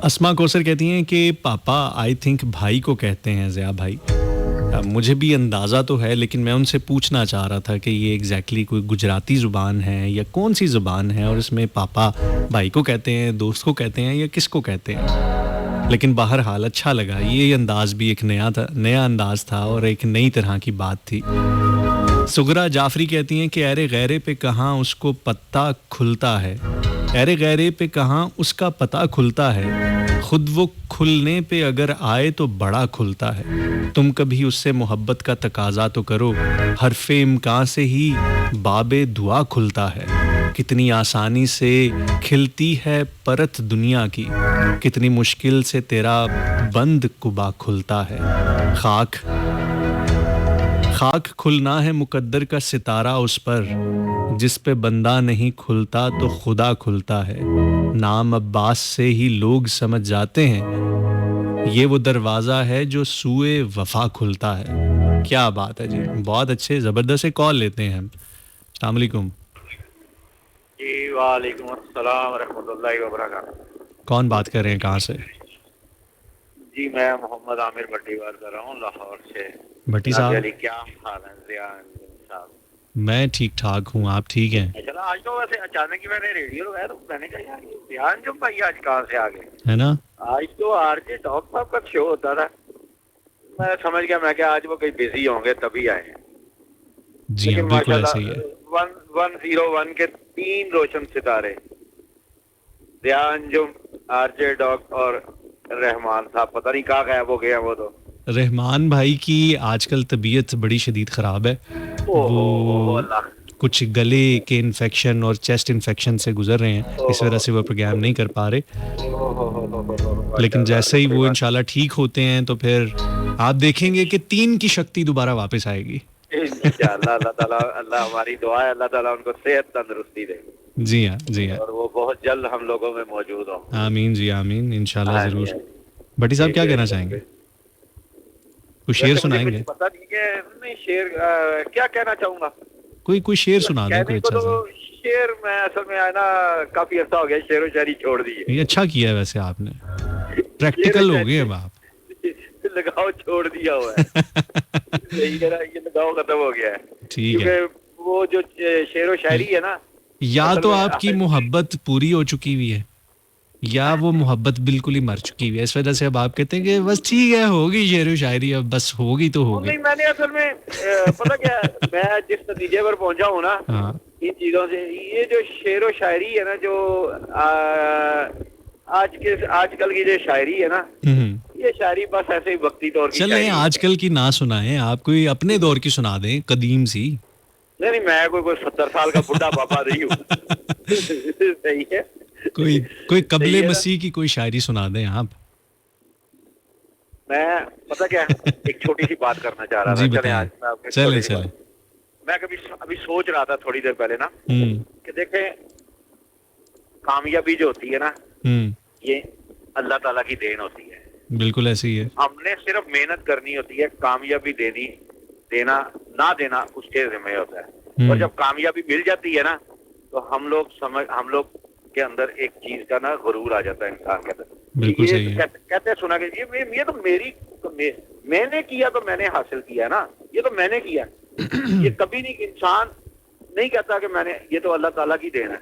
अस्मा कौसर कहती हैं कि पापा आई थिंक भाई को कहते हैं ज़िया भाई। मुझे भी अंदाज़ा तो है, लेकिन मैं उनसे पूछना चाह रहा था कि ये एग्जैक्टली कोई गुजराती ज़ुबान है या कौन सी ज़ुबान है, और इसमें पापा भाई को कहते हैं, दोस्त को कहते हैं या किसको कहते हैं। लेकिन बहरहाल अच्छा लगा, ये अंदाज़ भी एक नया अंदाज़ था और एक नई तरह की बात थी। सुगरा जाफरी कहती हैं कि अरे गैरे पे कहाँ उसको पत्ता खुलता है, अरे गैरे पे कहाँ उसका पता खुलता है, खुद वो खुलने पे अगर आए तो बड़ा खुलता है। तुम कभी उससे मोहब्बत का तकाजा तो करो, हरफे इम्कान से ही बाबे दुआ खुलता है। कितनी आसानी से खिलती है परत दुनिया की, कितनी मुश्किल से तेरा बंद कुबा खुलता है। खाक खुलना है मुकद्दर का सितारा उस पर, जिस पे बंदा नहीं खुलता तो खुदा खुलता है। नाम अब्बास से ही लोग समझ जाते हैं, ये वो दरवाज़ा है जो सूए वफा खुलता है। क्या बात है जी, बहुत अच्छे, ज़बरदस्त से कॉल लेते हैं हम। अस्सलाम वालेकुम जी। वालेकुम अस्सलाम व रहमतुल्लाहि व बरकातहू। कौन बात कर रहे हैं, कहाँ से? जी मैं मोहम्मद आमिर भट्टी बात कर रहा हूँ लाहौर से। भट्टी साहब, क्या हाल है ज़िया साहब? मैं ठीक ठाक हूँ, आप ठीक हैं? चला, आज तो वैसे अचानक ही मैंने रेडियो लगाया तो मैंने कहा यार ये ध्यान जो भाई आज कहाँ से आ गए, है ना। आज तो आरजे डॉग साहब का शो होता था, मैं समझ गया, मैं क्या आज वो कहीं बिजी होंगे तभी आए हैं। जी हाँ, बिल्कुल ऐसे ही है। 101 के 3 रोशन सितारे, ज़िया अंजुम, आरजे डॉग और रहमान साहब, पता नहीं कहाँ गायब हो गया वो तो। रहमान भाई की आजकल तबीयत बड़ी शदीद ख़राब है, वो कुछ गले के इन्फेक्शन और चेस्ट इन्फेक्शन से गुजर रहे हैं, इस वजह से वो प्रोग्राम नहीं कर पा रहे। लेकिन जैसे ही वो इंशाल्लाह ठीक होते हैं तो फिर आप देखेंगे कि 3 की शक्ति दोबारा वापस आएगी। इंशाअल्लाह। अल्लाह हमारी दुआ है, अल्लाह ताला उनको सेहत तंदुरुस्ती दे। जी हाँ, जी हाँ। और वो बहुत जल्द हम लोगों में मौजूद हो। आमीन जी, आमीन, इंशाल्लाह हाँ जी, ज़रूर। हाँ जी। भट्टी साहब ठीक क्या है, कहना ठीक चाहेंगे? है। कुछ शेर वैसे मुझे सुनाएंगे? कुछ पता नहीं है, नहीं शेर क्या कहना चाहूंगा। कोई शेर सुना दें, कोई कहने को अच्छा सा। तो शेर मैं असल में है ना, काफी अर्सा हो गया शेर व शायरी छोड़ दी है। ये अच्छा किया है वैसे आपने, शेर व प्रैक्टिकल हो शायरी गए अब आप। लगाव छोड़ दिया हुआ है। यही कह रहा, ये लगाव खत्म हो गया है। ठीक है। क्योंकि वो जो शेर व शायरी है ना, या असल तो में आपकी मोहब्बत पूरी हो चुकी हुई है, या वो मोहब्बत बिल्कुल ही मर चुकी हुई है, इस वजह से अब आप कहते हैं कि बस ठीक है, होगी शेर व शायरी, अब बस होगी तो होगी। नहीं, मैंने असल में पता क्या, मैं जिस नतीजे पर पहुंचा हूँ ना हाँ। इन चीजों से, ये जो शेर व शायरी है ना, जो आजकल की जो शायरी है ना, ये शायरी बस ऐसे ही वक्ती तौर की चले शायरी है। आजकल की ना सुनाएं, आप कोई अपने दौर की सुना दें, कदीम सी। नहीं, मैं कोई 70 साल का बुढ़ा बाबा नहीं हूँ। सही है। कोई कबले सही है ना? मसीह की कोई शायरी सुना दें आप। मैं पता क्या एक छोटी सी बात करना चाह रहा था। जी चले आज बताएं। मैं आपको चले छोटी सी चले। बात- मैं अभी सोच रहा था थोड़ी देर पहले ना कि देखें, कामयाबी जो होती है ना, ये अल्लाह ताला की देन होती है। बिल्कुल ऐसे ही है। हमने सिर्फ मेहनत करनी होती है, कामयाबी देना ना देना उसके जिम्मे होता है। और जब कामयाबी मिल जाती है ना, तो हम लोग के अंदर एक चीज का ना गुरूर आ जाता है इंसान के अंदर। बिल्कुल सही है। कहते सुना कि ये तो मैंने किया तो मैंने हासिल किया ना, ये तो मैंने किया। ये कभी नहीं, इंसान नहीं कहता कि मैंने, ये तो अल्लाह ताला की देन है।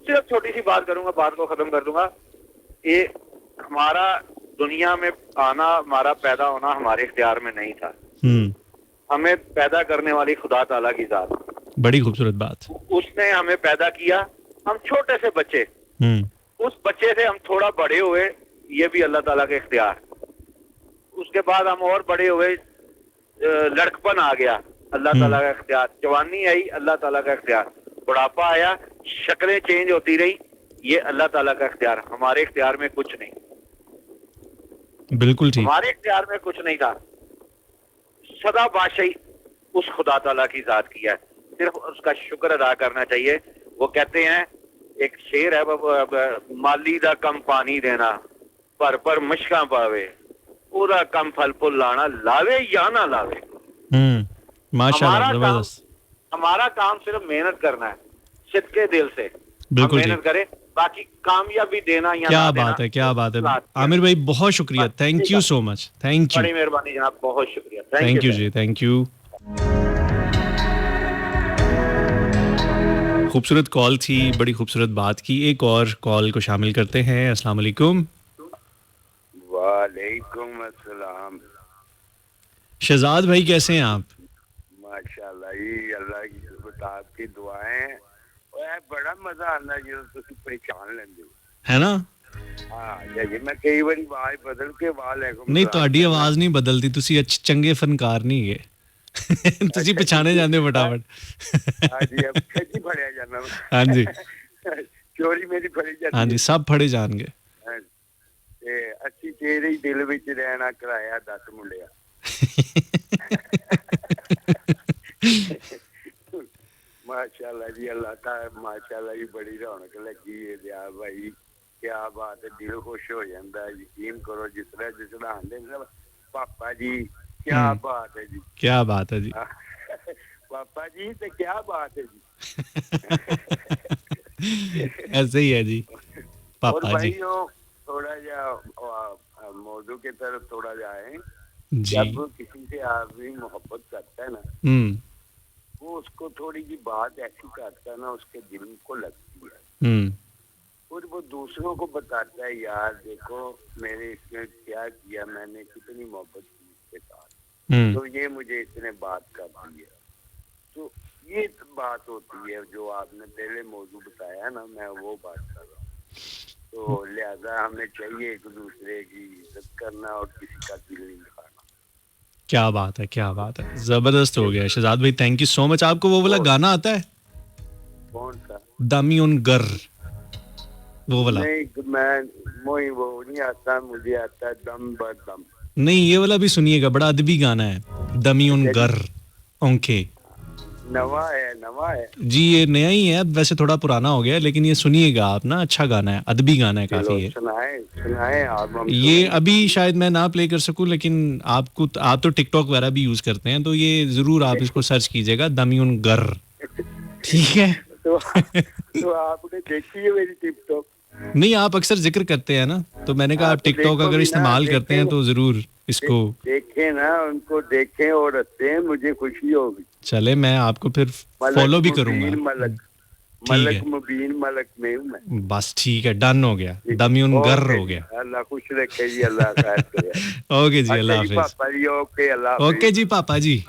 सिर्फ छोटी सी बात करूंगा, बात को खत्म कर दूंगा। ये हमारा दुनिया में आना, हमारा पैदा होना हमारे इख्तियार में नहीं था। हमें पैदा करने वाली खुदा ताला की जात, बड़ी खूबसूरत बात। उसने हमें पैदा किया। हम छोटे से बच्चे, उस बच्चे से हम थोड़ा बड़े हुए, ये भी अल्लाह ताला के इख्तियार। उसके बाद हम और बड़े हुए, लड़कपन आ गया, अल्लाह ताला का इख्तियार। जवानी आई, अल्लाह ताला का इख्तियार। बुढ़ापा आया, शक्लें चेंज होती रही, ये अल्लाह ताला का इख्तियार। हमारे इख्तियार में कुछ नहीं, बिल्कुल ठीक। हमारे इख्तियार में कुछ नहीं था। सदा बादशाही उस खुदा ताला की जात की है, सिर्फ उसका शुक्र अदा करना चाहिए। वो कहते हैं, एक शेर है, माली दा कम पानी देना, पर मुश्का पावे, पूरा कम फल फुल लाना, लावे या ना लावे। माशाल्लाह, जबरदस्त। हमारा काम सिर्फ मेहनत करना है, सिद्के दिल से हम मेहनत करें, बाकी कामयाबी देना या क्या ना बात देना, है, क्या बात है। आमिर भाई बहुत शुक्रिया, thank you so much, thank you. बड़ी मेहरबानी जनाब, बहुत शुक्रिया। थैंक यू जी, थैंक यू। खूबसूरत कॉल थी, बड़ी खूबसूरत बात की। एक और कॉल को शामिल करते हैं। अस्सलाम वालेकुम। वालेकुम अस्सलाम। शहजाद भाई कैसे हैं आप? माशाल्लाह जी, अल्लाह की आपकी दुआएं। ओए बड़ा मजा आंदा जो तुसी पहचान लेंदे हो, है ना? हाँ जी, मैं कई बारी आवाज बदल के वालेकुम नहीं, ਤੁਹਾਡੀ आवाज नहीं बदलती, ਤੁਸੀਂ ਚੰਗੇ ਫਨਕਾਰ ਨਹੀਂ ਹੈ। ਤੁਸੀਂ ਪਛਾਣੇ ਜਾਂਦੇ ਹੋ फटाफट। हाँ जी, अब कैसी फड़िया जाना। हाँ जी, चोरी मेरी फड़ी जाती। हाँ जी, सब फड़े जाणगे। ते अच्छी तेरे ही दिल विच रहना कराया 10 मुंडिया। माशाल्लाह जी, अल्लाह का माशाल्लाह जी, बड़ी रौनक लगी है दिया भाई। क्या बात है, दिल खुश हो जाता है। यकीन करो, जिस तरह आंदे ना पापा जी, क्या बात है जी, क्या बात है जी। पापा जी तो क्या बात है जी। ऐसे ही है जी पापा जी। थोड़ा जा मौजू की तरफ थोड़ा जाए। जी। जब किसी से आदमी मोहब्बत करता है ना, वो उसको थोड़ी जी बात ऐसी करता है ना, उसके दिल को लगती है, और वो दूसरों को बताता है, यार देखो मैंने इसमें क्या किया, मैंने कितनी मोहब्बत की इसके साथ, तो ये मुझे इसने बात कर दी है। तो ये बात होती है जो आपने पहले मौजू बताया ना, मैं वो बात कर रहा हूँ। तो लिहाजा हमें चाहिए एक दूसरे की इज्जत करना और किसी का दिल नहीं दुखाना। क्या बात है, क्या बात है, जबरदस्त हो गया शहजाद भाई, थैंक यू सो मच। आपको वो वाला गाना आता है, कौन सा? दामी उन गर, वो वाला? नहीं, मैं वो नहीं आता, मुझे आता है दम बर दम। नहीं, ये वाला भी सुनिएगा, बड़ा अदबी गाना है, दमी उन गर ओंके। नवा है जी ये नया ही है, वैसे थोड़ा पुराना हो गया, लेकिन ये सुनिएगा आप ना, अच्छा गाना है, अदबी गाना है काफी है। सुनाए आप। ये अभी शायद मैं ना प्ले कर सकूं, लेकिन आप तो टिकटॉक वगैरह भी यूज करते हैं, तो ये जरूर आप इसको सर्च कीजिएगा, दमीउन गर, ठीक है? तो आपने देखी है मेरी टिकटॉक? नहीं, आप अक्सर जिक्र करते हैं ना, तो मैंने कहा आप टिकटॉक अगर इस्तेमाल करते हैं तो जरूर इसको देखें ना, उनको देखें और हंसते हैं, मुझे खुशी होगी। चले, मैं आपको फिर फॉलो भी करूंगा। मलक मुबीन मलक में हूं मैं। बस ठीक है, डन हो गया, दमीउन गर हो गया। अल्लाह खुश रखे जी, अल्लाह खैर करे। ओके जी, अल्लाह हाफिज। पापा जी, ओके, अल्लाह ओके जी पापा जी।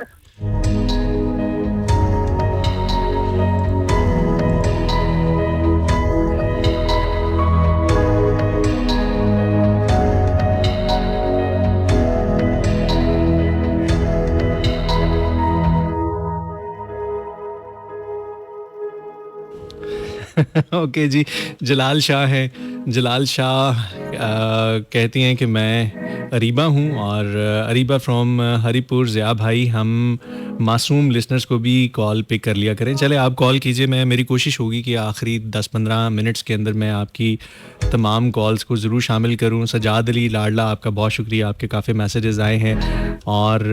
ओके जी, जलाल शाह हैं। जलाल शाह कहती हैं कि मैं अरीबा हूँ, और अरीबा फ्रॉम हरीपुर। ज़िया भाई, हम मासूम लिसनर्स को भी कॉल पिक कर लिया करें। चले, आप कॉल कीजिए, मेरी कोशिश होगी कि आखिरी 10-15 मिनट्स के अंदर मैं आपकी तमाम कॉल्स को ज़रूर शामिल करूँ। सजाद अली लाडला, आपका बहुत शुक्रिया, आपके काफ़ी मैसेजेस आए हैं। और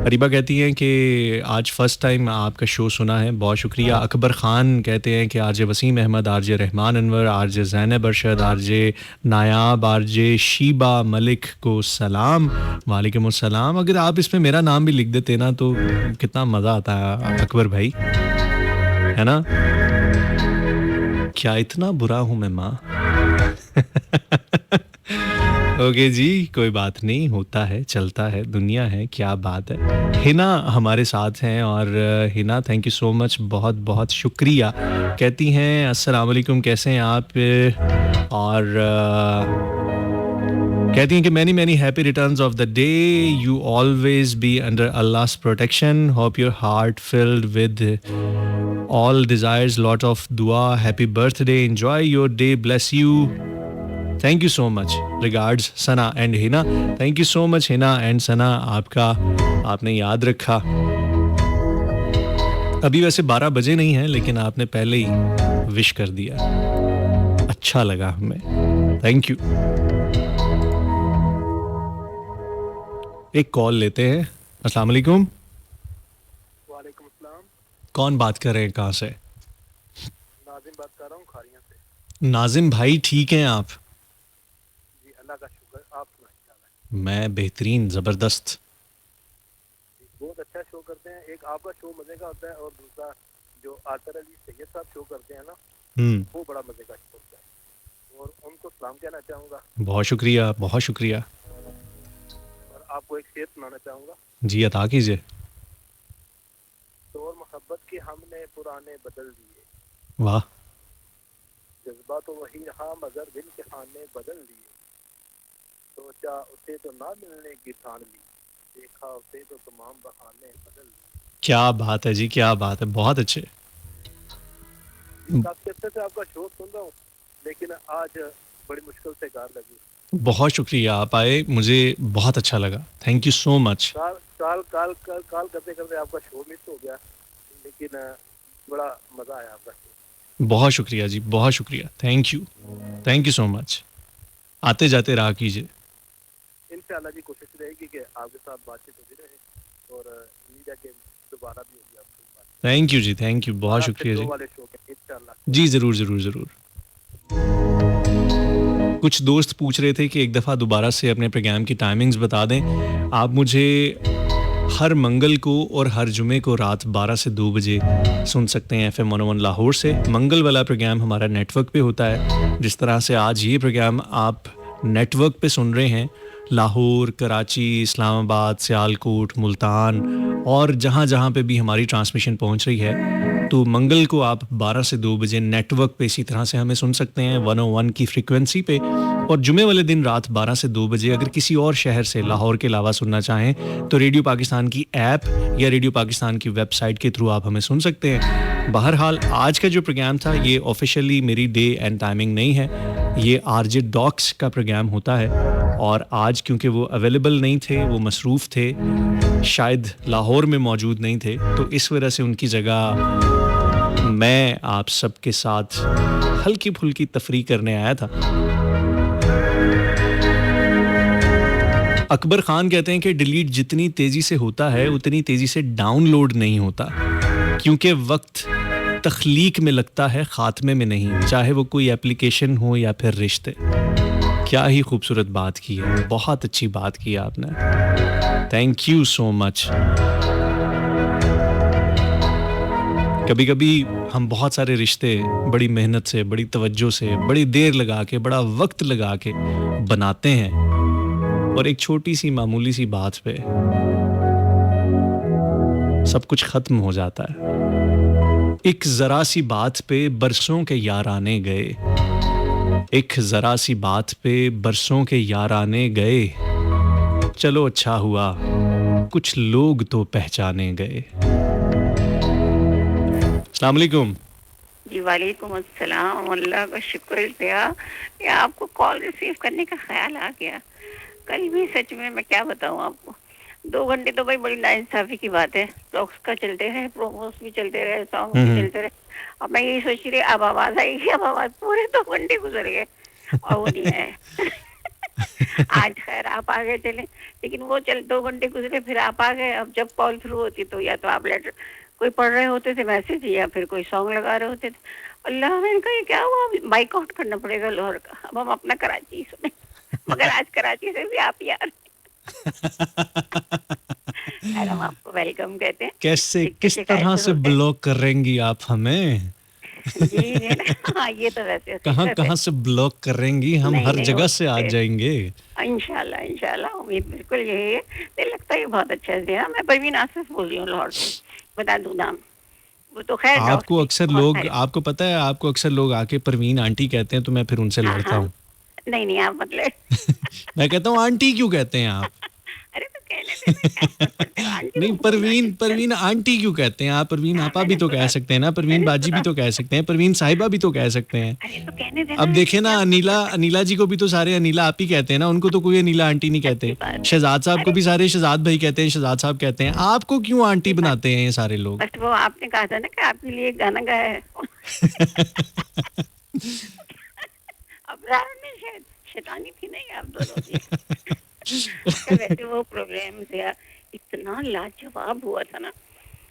अरीबा कहती हैं कि आज फ़र्स्ट टाइम आपका शो सुना है, बहुत शुक्रिया। अकबर ख़ान कहते हैं कि RJ Waseem Ahmed, RJ Rehman Anwar, RJ Zainab Arshad, RJ Nayab, RJ Sheeba Malik को सलाम। वालेकुम अस्सलाम। अगर आप इसमें मेरा नाम भी लिख देते ना तो कितना मज़ा आता है अकबर भाई, है ना? क्या इतना बुरा हूँ मैं माँ? ओके जी, कोई बात नहीं, होता है, चलता है, दुनिया है, क्या बात है। हिना हमारे साथ हैं, और Hina thank you so much, बहुत बहुत शुक्रिया। कहती हैं अस्सलाम वालेकुम, कैसे हैं आप? और कहती हैं कि many happy returns of the day, you always be under Allah's protection, hope your heart filled with all desires, lot of dua, happy birthday, enjoy your day, bless you, thank you so much, regards Sana and Hina। thank you so much Hina and Sana, आपने याद रखा। अभी वैसे 12 बजे नहीं है, लेकिन आपने पहले ही विश कर दिया, अच्छा लगा हमें, थैंक यू। एक कॉल लेते हैं। अस्सलाम वालेकुम। कौन बात कर रहे हैं, कहाँ से? नाजिम बात कर रहा हूँ, खारियां से। नाजिम भाई, ठीक हैं आप? जी अल्लाह का शुक्र, आप सुनाइए। मैं बेहतरीन, ज़बरदस्त। बहुत अच्छा शो करते हैं। एक आपका शो मजे का होता है, और दूसरा जो आतर अली सैयद साहब शो करते हैं ना, वो बड़ा मजे का शो होता है, और उनको सलाम कहना चाहूँगा। बहुत शुक्रिया, बहुत शुक्रिया। और आपको एक शेर सुनाना चाहूँगा। जी अता कीजिए। और मोहब्बत के हमने पुराने बदल दिए, वाह। जज्बा तो वही रहा मगर दिल के खाने बदल दिए, सोचा उसे तो ना मिलने की ठान ली, देखा उसे तो तमाम बहाने बदल दिए। क्या बात है जी, क्या बात है, बहुत अच्छे। काफी अच्छे से आपका शो सुन रहा हूँ, लेकिन आज बड़ी मुश्किल से कार लगी। बहुत शुक्रिया, आप आए, मुझे बहुत अच्छा लगा, थैंक यू सो मच। काल करते करते आपका शो मिस हो गया, लेकिन बड़ा मजा आया आपका शो। बहुत शुक्रिया जी, बहुत शुक्रिया, थैंक यू सो मच। आते जाते रहा कीजिए। इंशाल्लाह जी, कोशिश रहेगी कि आपके साथ बातचीत होती रहे, और उम्मीद है कि दोबारा भी होगी आपसे बात। थैंक यू जी, थैंक यू, बहुत शुक्रिया जी। वाले शो के इंशाल्लाह जी ज़रूर ज़रूर ज़रूर। कुछ दोस्त पूछ रहे थे कि एक दफ़ा दोबारा से अपने प्रोग्राम की टाइमिंग्स बता दें। आप मुझे हर मंगल को और हर जुमे को रात 12 से 2 बजे सुन सकते हैं FM 101 लाहौर से। मंगल वाला प्रोग्राम हमारा नेटवर्क पे होता है, जिस तरह से आज ये प्रोग्राम आप नेटवर्क पे सुन रहे हैं। लाहौर, कराची, इस्लामाबाद, सियालकोट, मुल्तान और जहाँ जहाँ पे भी हमारी ट्रांसमिशन पहुँच रही है, तो मंगल को आप 12 से 2 बजे नेटवर्क पे इसी तरह से हमें सुन सकते हैं 101 की फ्रीक्वेंसी पे। और जुमे वाले दिन रात 12 से 2 बजे अगर किसी और शहर से लाहौर के अलावा सुनना चाहें तो रेडियो पाकिस्तान की ऐप या रेडियो पाकिस्तान की वेबसाइट के थ्रू आप हमें सुन सकते हैं। बहरहाल आज का जो प्रोग्राम था ये ऑफिशियली मेरी डे एंड टाइमिंग नहीं है, ये आरजे डॉक्स का प्रोग्राम होता है और आज क्योंकि वो अवेलेबल नहीं थे, वो मसरूफ़ थे, शायद लाहौर में मौजूद नहीं थे, तो इस वजह से उनकी जगह मैं आप सबके साथ हल्की फुल्की तफरी करने आया था। अकबर खान कहते हैं कि डिलीट जितनी तेज़ी से होता है उतनी तेज़ी से डाउनलोड नहीं होता, क्योंकि वक्त तख्लीक में लगता है, ख़ात्मे में नहीं, चाहे वो कोई एप्लीकेशन हो या फिर रिश्ते। क्या ही खूबसूरत बात की है, बहुत अच्छी बात की आपने, थैंक यू सो मच। कभी कभी हम बहुत सारे रिश्ते बड़ी मेहनत से, बड़ी तवज्जो से, बड़ी देर लगा के, बड़ा वक्त लगा के बनाते हैं और एक छोटी सी मामूली सी बात पे सब कुछ खत्म हो जाता है। एक जरा सी बात पे बरसों के याराने गए, एक जरा सी बात पे बरसों के याराने गए, चलो अच्छा हुआ कुछ लोग तो पहचाने गए। अस्सलाम वालेकुम। जी वालेकुम अस्सलाम, अल्लाह का शुक्र किया कि आपको कॉल रिसीव करने का ख्याल आ गया। कल भी सच में मैं क्या बताऊं आपको, 2 घंटे तो भाई बड़ी नाइंसाफी की बात है, टॉक्स का चलते रहे, प्रोमोस भी चलते रहे, सॉन्ग भी चलते रहे। अब मैं यही सोच रही अब आवाज आएगी, अब आवाज, पूरे 2 घंटे गुजर गए और वो नहीं आए। आज खैर आप आ गए चले, लेकिन वो 2 घंटे गुजरे फिर आप आ गए। अब जब कॉल थ्रू होती तो या तो आप लेटर कोई पढ़ रहे होते थे मैसेज, या फिर कोई सॉन्ग लगा रहे होते थे। अल्लाह, मैंने कहा ये क्या हुआ, बाइक आउट करना पड़ेगा लाहौर का, अब हम अपना कराची सुने। मगर आज कराची से भी आप यार हम आपको वेलकम कहते हैं। कैसे, किस तरह से ब्लॉक करेंगी आप हमें? जी हाँ, ये तो वैसे कहाँ से ब्लॉक करेंगी, हम हर जगह से आ जाएंगे इंशाल्लाह। इंशाल्लाह उम्मीद बिल्कुल यही है। तो लगता है बहुत अच्छा है। मैं परवीन आसिफ बोल रही हूँ लाहौर से, बता दूं नाम। वो तो खैर आपको अक्सर लोग, आपको पता है, आपको अक्सर लोग आके परवीन आंटी कहते हैं, तो मैं फिर उनसे लड़ता हूँ। नहीं आप मतलब मैं कहता हूँ आंटी क्यों कहते हैं आप? अरे तो कहने नहीं, परवीन आंटी क्यों कहते हैं आप? परवीन आपा भी तो कह सकते हैं ना, परवीन बाजी भी तो कह सकते हैं, परवीन साहिबा भी तो कह सकते हैं। अरे तो कहने देना। अब देखे ना, अनीला जी को भी तो सारे अनीला आप ही कहते हैं ना, उनको तो कोई अनीला आंटी नहीं कहते। शहजाद साहब को भी सारे शहजाद भाई कहते हैं, शहजाद साहब कहते हैं। आपको क्यों आंटी बनाते हैं ये सारे लोग? बस वो आपने कहा था ना कि आपके लिए एक गाना गाया है। अब में शैतानी थी नहीं आप दोनों की। वैसे वो प्रोग्राम से इतना लाजवाब हुआ था ना,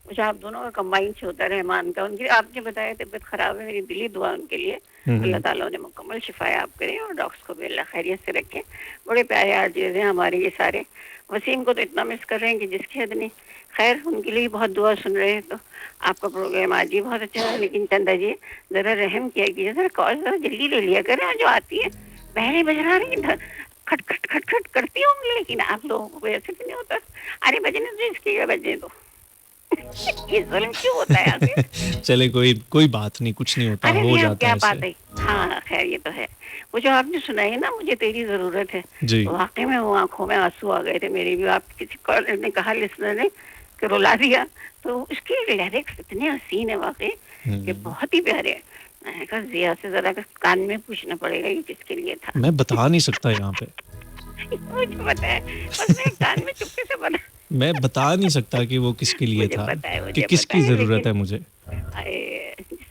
मुझे आप दोनों का कंबाइन शो था, रहमान का। उनकी आपने बताया तबीयत खराब है, मेरी दिली दुआ उनके लिए, अल्लाह ताला उन्हें मुकम्मल शिफाया आप करें और डॉक्टर्स को भी अल्लाह खैरियत से रखें। बड़े प्यारे आर्टिस्ट हैं हमारे ये सारे। वसीम को तो इतना मिस कर रहे हैं कि जिसकी हद नहीं। खैर उनके लिए बहुत दुआ सुन रहे हैं। तो आपका प्रोग्राम आज ही बहुत अच्छा है, लेकिन चंदा जी जरा रहम किया कीजिए, जरा कॉल जरा जल्दी ले लिया करें। जो आती है पहले बजा रही खट खट खट खट करती होंगी, लेकिन आप लोगों को ऐसे भी नहीं होता। अरे बजने तो इसकी बजने दो। ये जुल्म क्यों होता है आगे? चले कोई बात नहीं, कुछ नहीं होता, हो जाता है। क्या बात है। हाँ खैर ये तो है। वो जो आपने सुनाई ना, मुझे तेरी जरूरत है, वाकई में वो आंखों में आंसू आ गए थे मेरी भी। आप किसी कॉलर ने कहा, लिसनर ने, कि रुला दिया। तो उसके लिरिक्स इतने हसीन है वाकई कि बहुत ही प्यारे हैं। मैंने कहा जिया से जरा कान में पूछना पड़ेगा ये किसके लिए था। मैं बता नहीं सकता यहाँ पे। मुझे पता है, बस मैं कान में चुपके से बता। मैं बता नहीं सकता कि वो किसके लिए था, कि किसकी जरूरत है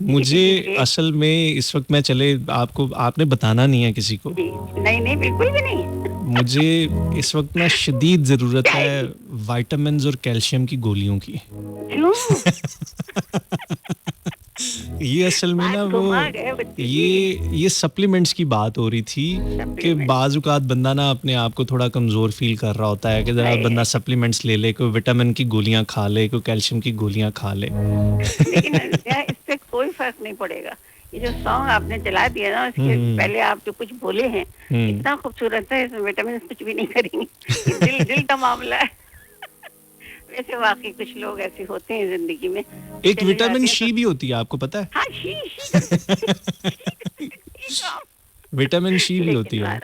मुझे असल में इस वक्त मैं चले आपने बताना नहीं है किसी को। नहीं बिल्कुल भी नहीं। मुझे इस वक्त ना शदीद जरूरत है विटामिन्स और कैल्शियम की गोलियों की। ये असल में ना वो ये सप्लीमेंट्स की बात हो रही थी कि बाज़ औक़ात बंदा ना अपने आप को थोड़ा कमज़ोर फील कर रहा होता है कि ज़रा बंदा सप्लीमेंट्स ले ले, कोई विटामिन की गोलियां खा ले, कोई कैल्शियम की गोलियां खा ले। लेकिन इससे कोई फर्क नहीं पड़ेगा। ये जो सॉन्ग आपने चला दिया ना, इसके पहले आप जो कुछ बोले हैं इतना खूबसूरत है, इसमें विटामिन कुछ भी नहीं करेंगे। दिल का मामला है। वैसे वाकई कुछ लोग ऐसे होते हैं जिंदगी में। एक विटामिन शी भी होती है, आपको पता है? हाँ, शी विटामिन सी भी होती है।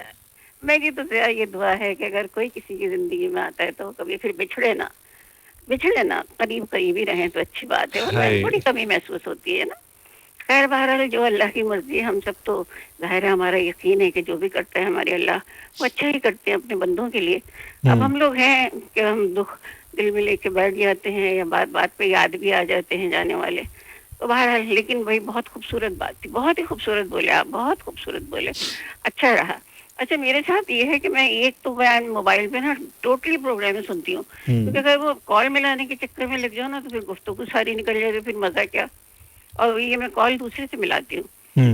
मेरी तो ये दुआ है कि अगर कोई किसी की जिंदगी में आता है तो कभी फिर बिछड़े ना, करीब करीब ही रहें तो अच्छी बात है, और बड़ी कमी महसूस होती है ना। खैर बहरहाल जो अल्लाह की मर्जी है, हम सब तो जाहिर है हमारा यकीन है कि जो भी करता है हमारे अल्लाह वो अच्छा ही करते हैं अपने बंदों के लिए। अब हम लोग हैं कि हम दुख दिल में लेके बैठ जाते हैं या बात बात पे याद भी आ जाते हैं जाने वाले, तो बहरहाल लेकिन भाई बहुत खूबसूरत बात थी, बहुत ही खूबसूरत बोले आप, बहुत खूबसूरत बोले, अच्छा रहा। अच्छा मेरे साथ ये है कि मैं एक तो मैं मोबाइल पे ना टोटली प्रोग्राम सुनती हूँ, क्योंकि अगर वो कॉल मिलाने के चक्कर में लग जाओ ना तो फिर गुफ्तगू सारी निकल जाए, फिर मजा क्या। और ये मैं कॉल दूसरे से मिलाती हूँ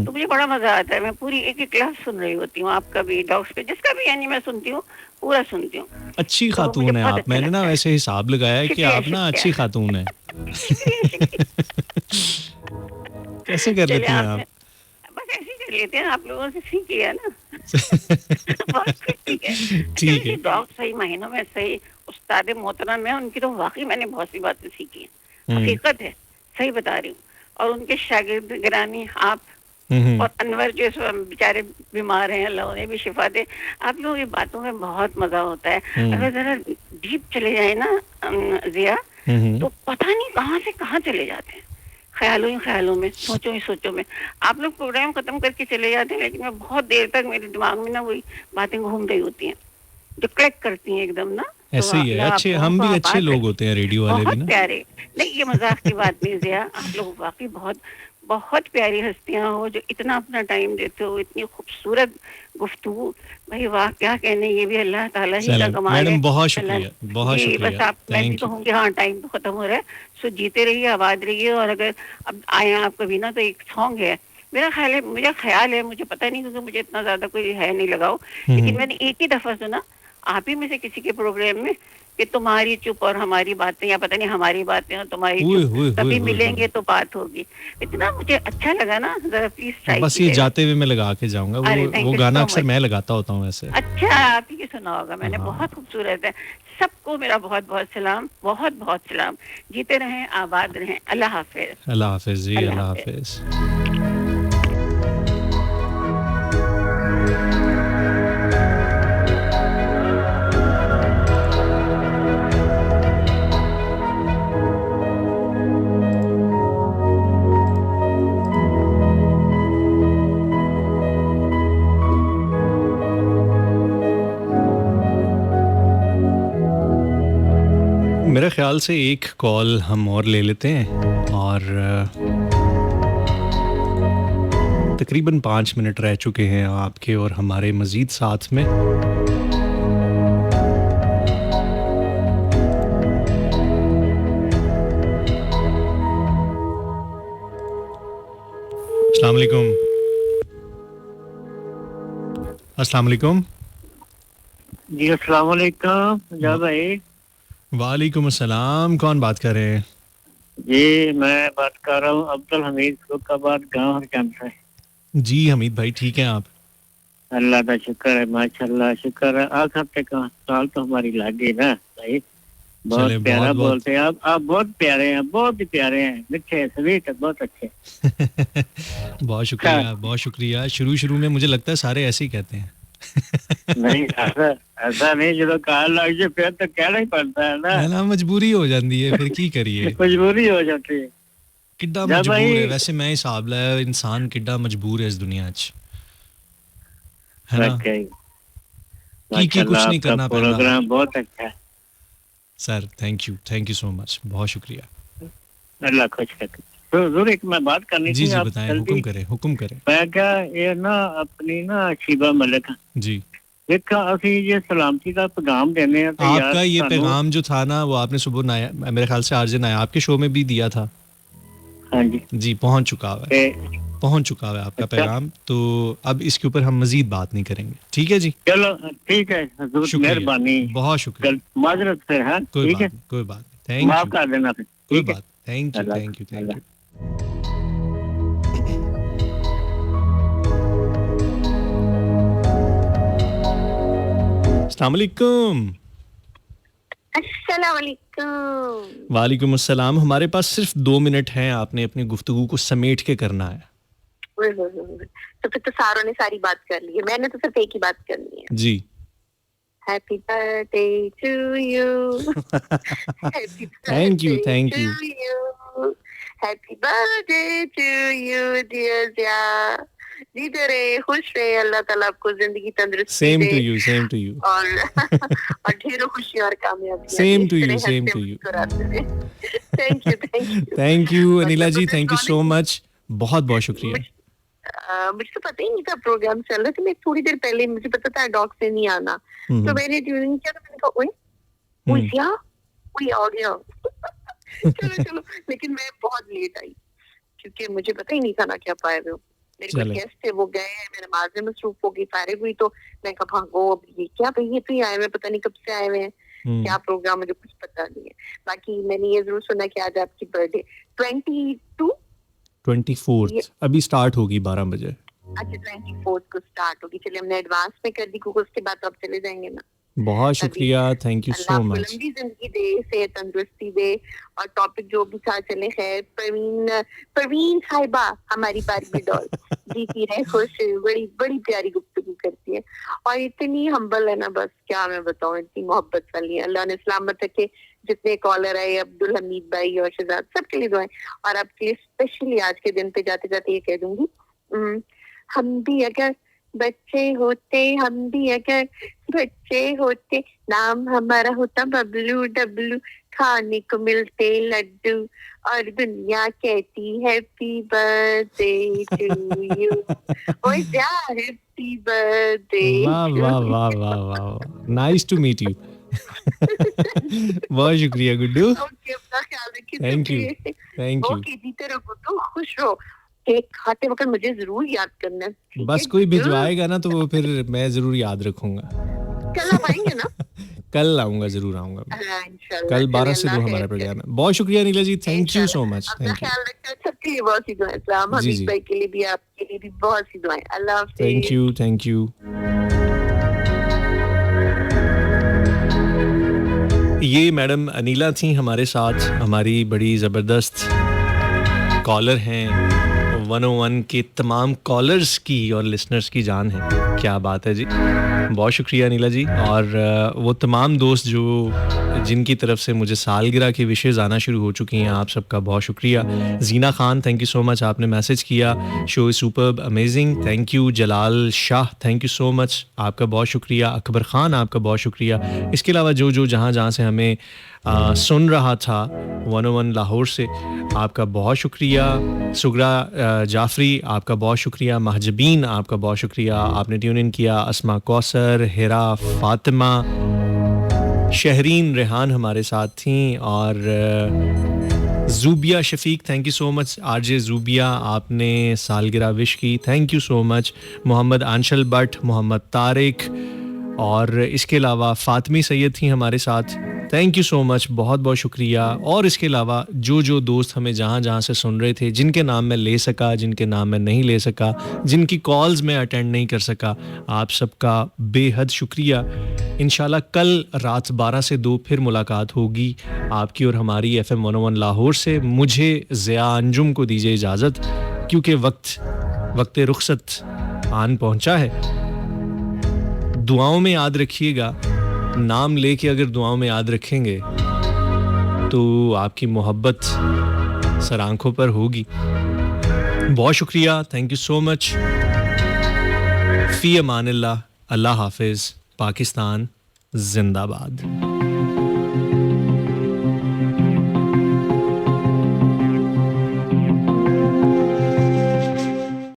तो मुझे बड़ा मजा आता है, मैं पूरी एक एक क्लास सुन रही होती हूँ, आपका भी, डॉग्स पे, जिसका भी यानी मैं सुनती हूँ, पूरा सुनती हूँ। अच्छी खातून है आप, अच्छा मैंने ना वैसे हिसाब लगाया है कि आप ना अच्छी खातून है। कैसे कर लेती हैं आप? बस ऐसे ही कर लेते हैं, आप लोगों से सीख लिया ना। ठीक है। डॉग सही महीनों में सही उस्ताद मोहतरम है, उनकी तो वाकई मैंने बहुत सी बातें सीखी हैं, हकीकत है, सही बता रही हूँ। और उनके शागिर्द गिरानी आप और अनवर जो बेचारे बीमार हैं, अल्लाह उन्हें भी शिफा दे। आप लोगों की बातों में बहुत मजा होता है, अगर जरा डीप चले जाए ना जिया, तो पता नहीं कहाँ से कहाँ चले जाते हैं, ख्यालों में, सोचों में। आप लोग प्रोग्राम खत्म करके चले जाते हैं, लेकिन मैं बहुत देर तक मेरे दिमाग में ना वही बातें घूम रही होती हैं जो क्लिक करती हैं एकदम ना। ऐसे ही है, अच्छे हम भी अच्छे लोग होते हैं रेडियो वाले भी ना। प्यारे, नहीं ये मजाक की बात नहीं जिया, आप लोग वाकई बहुत बहुत प्यारी हस्तियां हो जो इतना अपना टाइम देते हो, इतनी खूबसूरत गुफ्तगू, भाई वाह क्या कहने, ये भी अल्लाह ताला ही का कमाल है। मैडम बहुत शुक्रिया, बहुत शुक्रिया। बस आप, मैं भी कहूँगी हाँ टाइम तो खत्म हो रहा है, सो जीते रहिए, आबाद रहिए। और अगर अब आए आप कभी ना तो एक सॉन्ग है, मुझे ख्याल है, मुझे पता नहीं क्योंकि मुझे इतना ज्यादा कोई है नहीं लगाओ, लेकिन मैंने एक ही दफा सुना आप ही में से किसी के प्रोग्राम में कि तुम्हारी चुप और हमारी बातें, या पता नहीं हमारी बातें और तुम्हारी चुप, कभी मिलेंगे तो बात होगी। इतना मुझे अच्छा लगा ना, जरा प्लीज ट्राई। बस ये जाते हुए मैं लगा के जाऊंगा, वो गाना अक्सर मैं लगाता होता हूँ वैसे। अच्छा आप ही सुना होगा मैंने, बहुत खूबसूरत है। सबको मेरा बहुत बहुत सलाम, बहुत बहुत सलाम। जीते रहें, आबाद रहें। अल्लाह हाफिज। अल्लाह हाफिज जी, अल्लाह हाफिज। मेरे ख्याल से एक कॉल हम और ले लेते हैं, और तकरीबन 5 मिनट रह चुके हैं आपके और हमारे मज़ीद साथ में। अस्सलाम वालेकुम। अस्सलाम वालेकुम जी। अस्सलाम वालेकुम जा भाई। वालेकुम अस्सलाम, कौन बात कर रहे हैं? जी मैं बात कर रहा हूँ अब्दुल हमीद फरुखाबाद गाँव हरकंद से। जी हमीद भाई ठीक हैं आप? अल्लाह का शुक्र है, माशाल्लाह शुक्र है। आखिर तक साल तो हमारी लागे ना भाई, बहुत प्यारा बोलते हैं आप बहुत प्यारे हैं, बहुत ही प्यारे हैं, मिठे स्वीट, बहुत अच्छे। बहुत शुक्रिया, बहुत शुक्रिया। शुरू में मुझे लगता है सारे ऐसे ही कहते हैं। नहीं ऐसा नहीं, जो कहा लग जाए फिर तो कहना ही पड़ता है ना, मजबूरी हो जाती है, फिर की करिए। मजबूरी हो जाती है। किड्डा मजबूर है वैसे, मैं हिसाब लाया इंसान किड्डा मजबूर है इस दुनिया च, है ना? की कुछ नहीं करना पड़ता। प्रोग्राम बहुत अच्छा है sir, thank you so much, बहुत शुक्रिया। अल्लाह खुश रखे। तो जरूर एक मैं बात करनी थी। जी बताएं, हुक्म करें। मैं क्या ये ना अपनी ना शीबा मलिक जी देखा असी ये सलामती का पैगाम देने हैं। तो आपका ये पैगाम जो था ना, वो आपने सुबह मेरे ख्याल से आरजे नाया आपके शो में भी दिया था। हाँ जी जी, पहुंच चुका है आपका पैगाम। तो अब इसके ऊपर हम मजीद बात नहीं करेंगे, ठीक है जी? चलो ठीक है, मेहरबानी, बहुत शुक्रिया। माजरत से है, ठीक है, कोई बात थैंक यू, माफ कर देना फिर, कोई बात, थैंक यू। अस्सलाम वालेकुम। अस्सलाम वालेकुम। वालेकुम अस्सलाम। हमारे पास सिर्फ 2 मिनट हैं, आपने अपनी गुफ्तगू को समेट के करना है। तो फिर तो सारों ने सारी बात कर ली है, मैंने तो सिर्फ एक ही बात करनी है जी। Happy birthday to you, thank you happy birthday to you dear Jiya, जीते रहे, खुश रहे, अल्लाह ताला आपको जिंदगी तंदुरुस्ती दे। सेम टू यू और ढेरों खुशी और कामयाबी। Same to you thank you Anila ji, thank you so much, बहुत बहुत शुक्रिया। मुझे तो पता ही नहीं था प्रोग्राम चल रहा था, मैं थोड़ी देर पहले मुझे पता था डॉग से नहीं आना, तो मैंने ट्यूनिंग किया, तो मैंने कहा ओए आ गया चलो लेकिन मैं बहुत लेट आई क्योंकि मुझे पता ही नहीं था ना क्या पाए हो। मेरे को गेस्ट थे, वो गए, मैं नमाज में मसरूफ हो गई, फारिग हुई, तो मैं कहा भागो, अब ये क्या भाई, ये तो ही आए हुए, पता नहीं कब से आए हुए हैं, क्या प्रोग्राम, मुझे कुछ पता नहीं है। बाकी मैंने ये जरूर सुना कि आज आपकी बर्थडे 24 अभी स्टार्ट होगी 12 बजे। अच्छा 24 को स्टार्ट होगी, चलिए हमने एडवांस में कर दी क्योंकि उसके बाद तो आप चले जाएंगे ना। बहुत शुक्रिया, थैंक यू सो मच। लंबी जिंदगी दे, सेहत तंदुरुस्ती दे, और टॉपिक जो भी था चले खैर। परवीन साहिबा हमारी बारबी डॉल जीती रहे, खुश, बड़ी बड़ी प्यारी गुफ्तगू करती है और इतनी हम्बल है ना, बस क्या मैं बताऊं, इतनी मोहब्बत वाली है। अल्लाह ने सलामत रखे, जितने कॉलर आए, अब्दुल हमीद भाई और शहजाद, सबके लिए दुआएं। और आपके लिए स्पेशली आज के दिन पे जाते जाते ये कह दूंगी, हम भी अगर बच्चे होते, हम भी अगर बच्चे होते, नाम हमारा होता बबलू डब्लू, खाने को मिलते लड्डू और दुनिया कहती हैप्पी बर्थडे टू यू। ओए जा, हैप्पी बर्थडे। वाह वाह वाह वाह वाह, नाइस टू मीट यू। बहुत शुक्रिया गुड्डू। ओके, अपना ख्याल रखिए। Thank you. ओके, जीते रहो गुड्डू, खुश रहो। केक खाते वक्त मुझे जरूर याद करना। बस कोई भिजवाएगा ना तो वो फिर मैं जरूर याद रखूंगा। कल आप आएंगे ना? कल आऊंगा, जरूर आऊंगा। कल 12 से 2 हमारा प्रोग्राम है। बहुत शुक्रिया Neela ji, thank you so much. Thank you. सबके लिए बहुत सी दुआएं, सलाम हमीद भाई के लिए भी, आपके लिए भी बहुत सी दुआएं। अल्लाह हाफिज। Thank you. ये मैडम अनिला थी हमारे साथ, हमारी बड़ी ज़बरदस्त कॉलर हैं, 101 के तमाम कॉलर्स की और लिसनर्स की जान है। क्या बात है जी, बहुत शुक्रिया अनिला जी। और वो तमाम दोस्त जिनकी तरफ से मुझे सालगिरह की विशेज़ आना शुरू हो चुकी हैं, आप सबका बहुत शुक्रिया। Jeena Khan, thank you so much, आपने मैसेज किया, show is superb, amazing, thank you. Jalal Shah, thank you so much, आपका बहुत शुक्रिया। अकबर ख़ान, आपका बहुत शुक्रिया। इसके अलावा जो जहाँ से हमें सुन रहा था 101 लाहौर से, आपका बहुत शुक्रिया। सुगरा जाफरी, आपका बहुत शुक्रिया। महजबीन, आपका बहुत शुक्रिया, आपने ट्यून इन किया। अस्मा कौसर, हिरा, फातिमा, शहरीन, रेहान हमारे साथ थी। और Zubia Shafiq, thank you so much. RJ Zubia, आपने सालगिरह विश की, thank you so much. Mohammad Anshal Bhatt, Mohammad Tariq, और इसके अलावा फ़ातिमी सैयद थी हमारे साथ, थैंक यू सो मच, बहुत बहुत शुक्रिया। और इसके अलावा जो दोस्त हमें जहाँ से सुन रहे थे, जिनके नाम मैं ले सका, जिनके नाम मैं नहीं ले सका, जिनकी कॉल्स मैं अटेंड नहीं कर सका, आप सबका बेहद शुक्रिया। इंशाल्लाह कल रात 12 से 2 फिर मुलाकात होगी आपकी और हमारी FM 101 लाहौर से। मुझे ज़िया अंजुम को दीजिए इजाज़त, क्योंकि वक्त रुखसत आन पहुँचा है। दुआओं में याद रखिएगा, नाम लेके अगर दुआओं में याद रखेंगे तो आपकी मोहब्बत सर आंखों पर होगी। बहुत शुक्रिया, थैंक यू सो मच। फी अमानिल्लाह, अल्लाह हाफिज़, पाकिस्तान जिंदाबाद।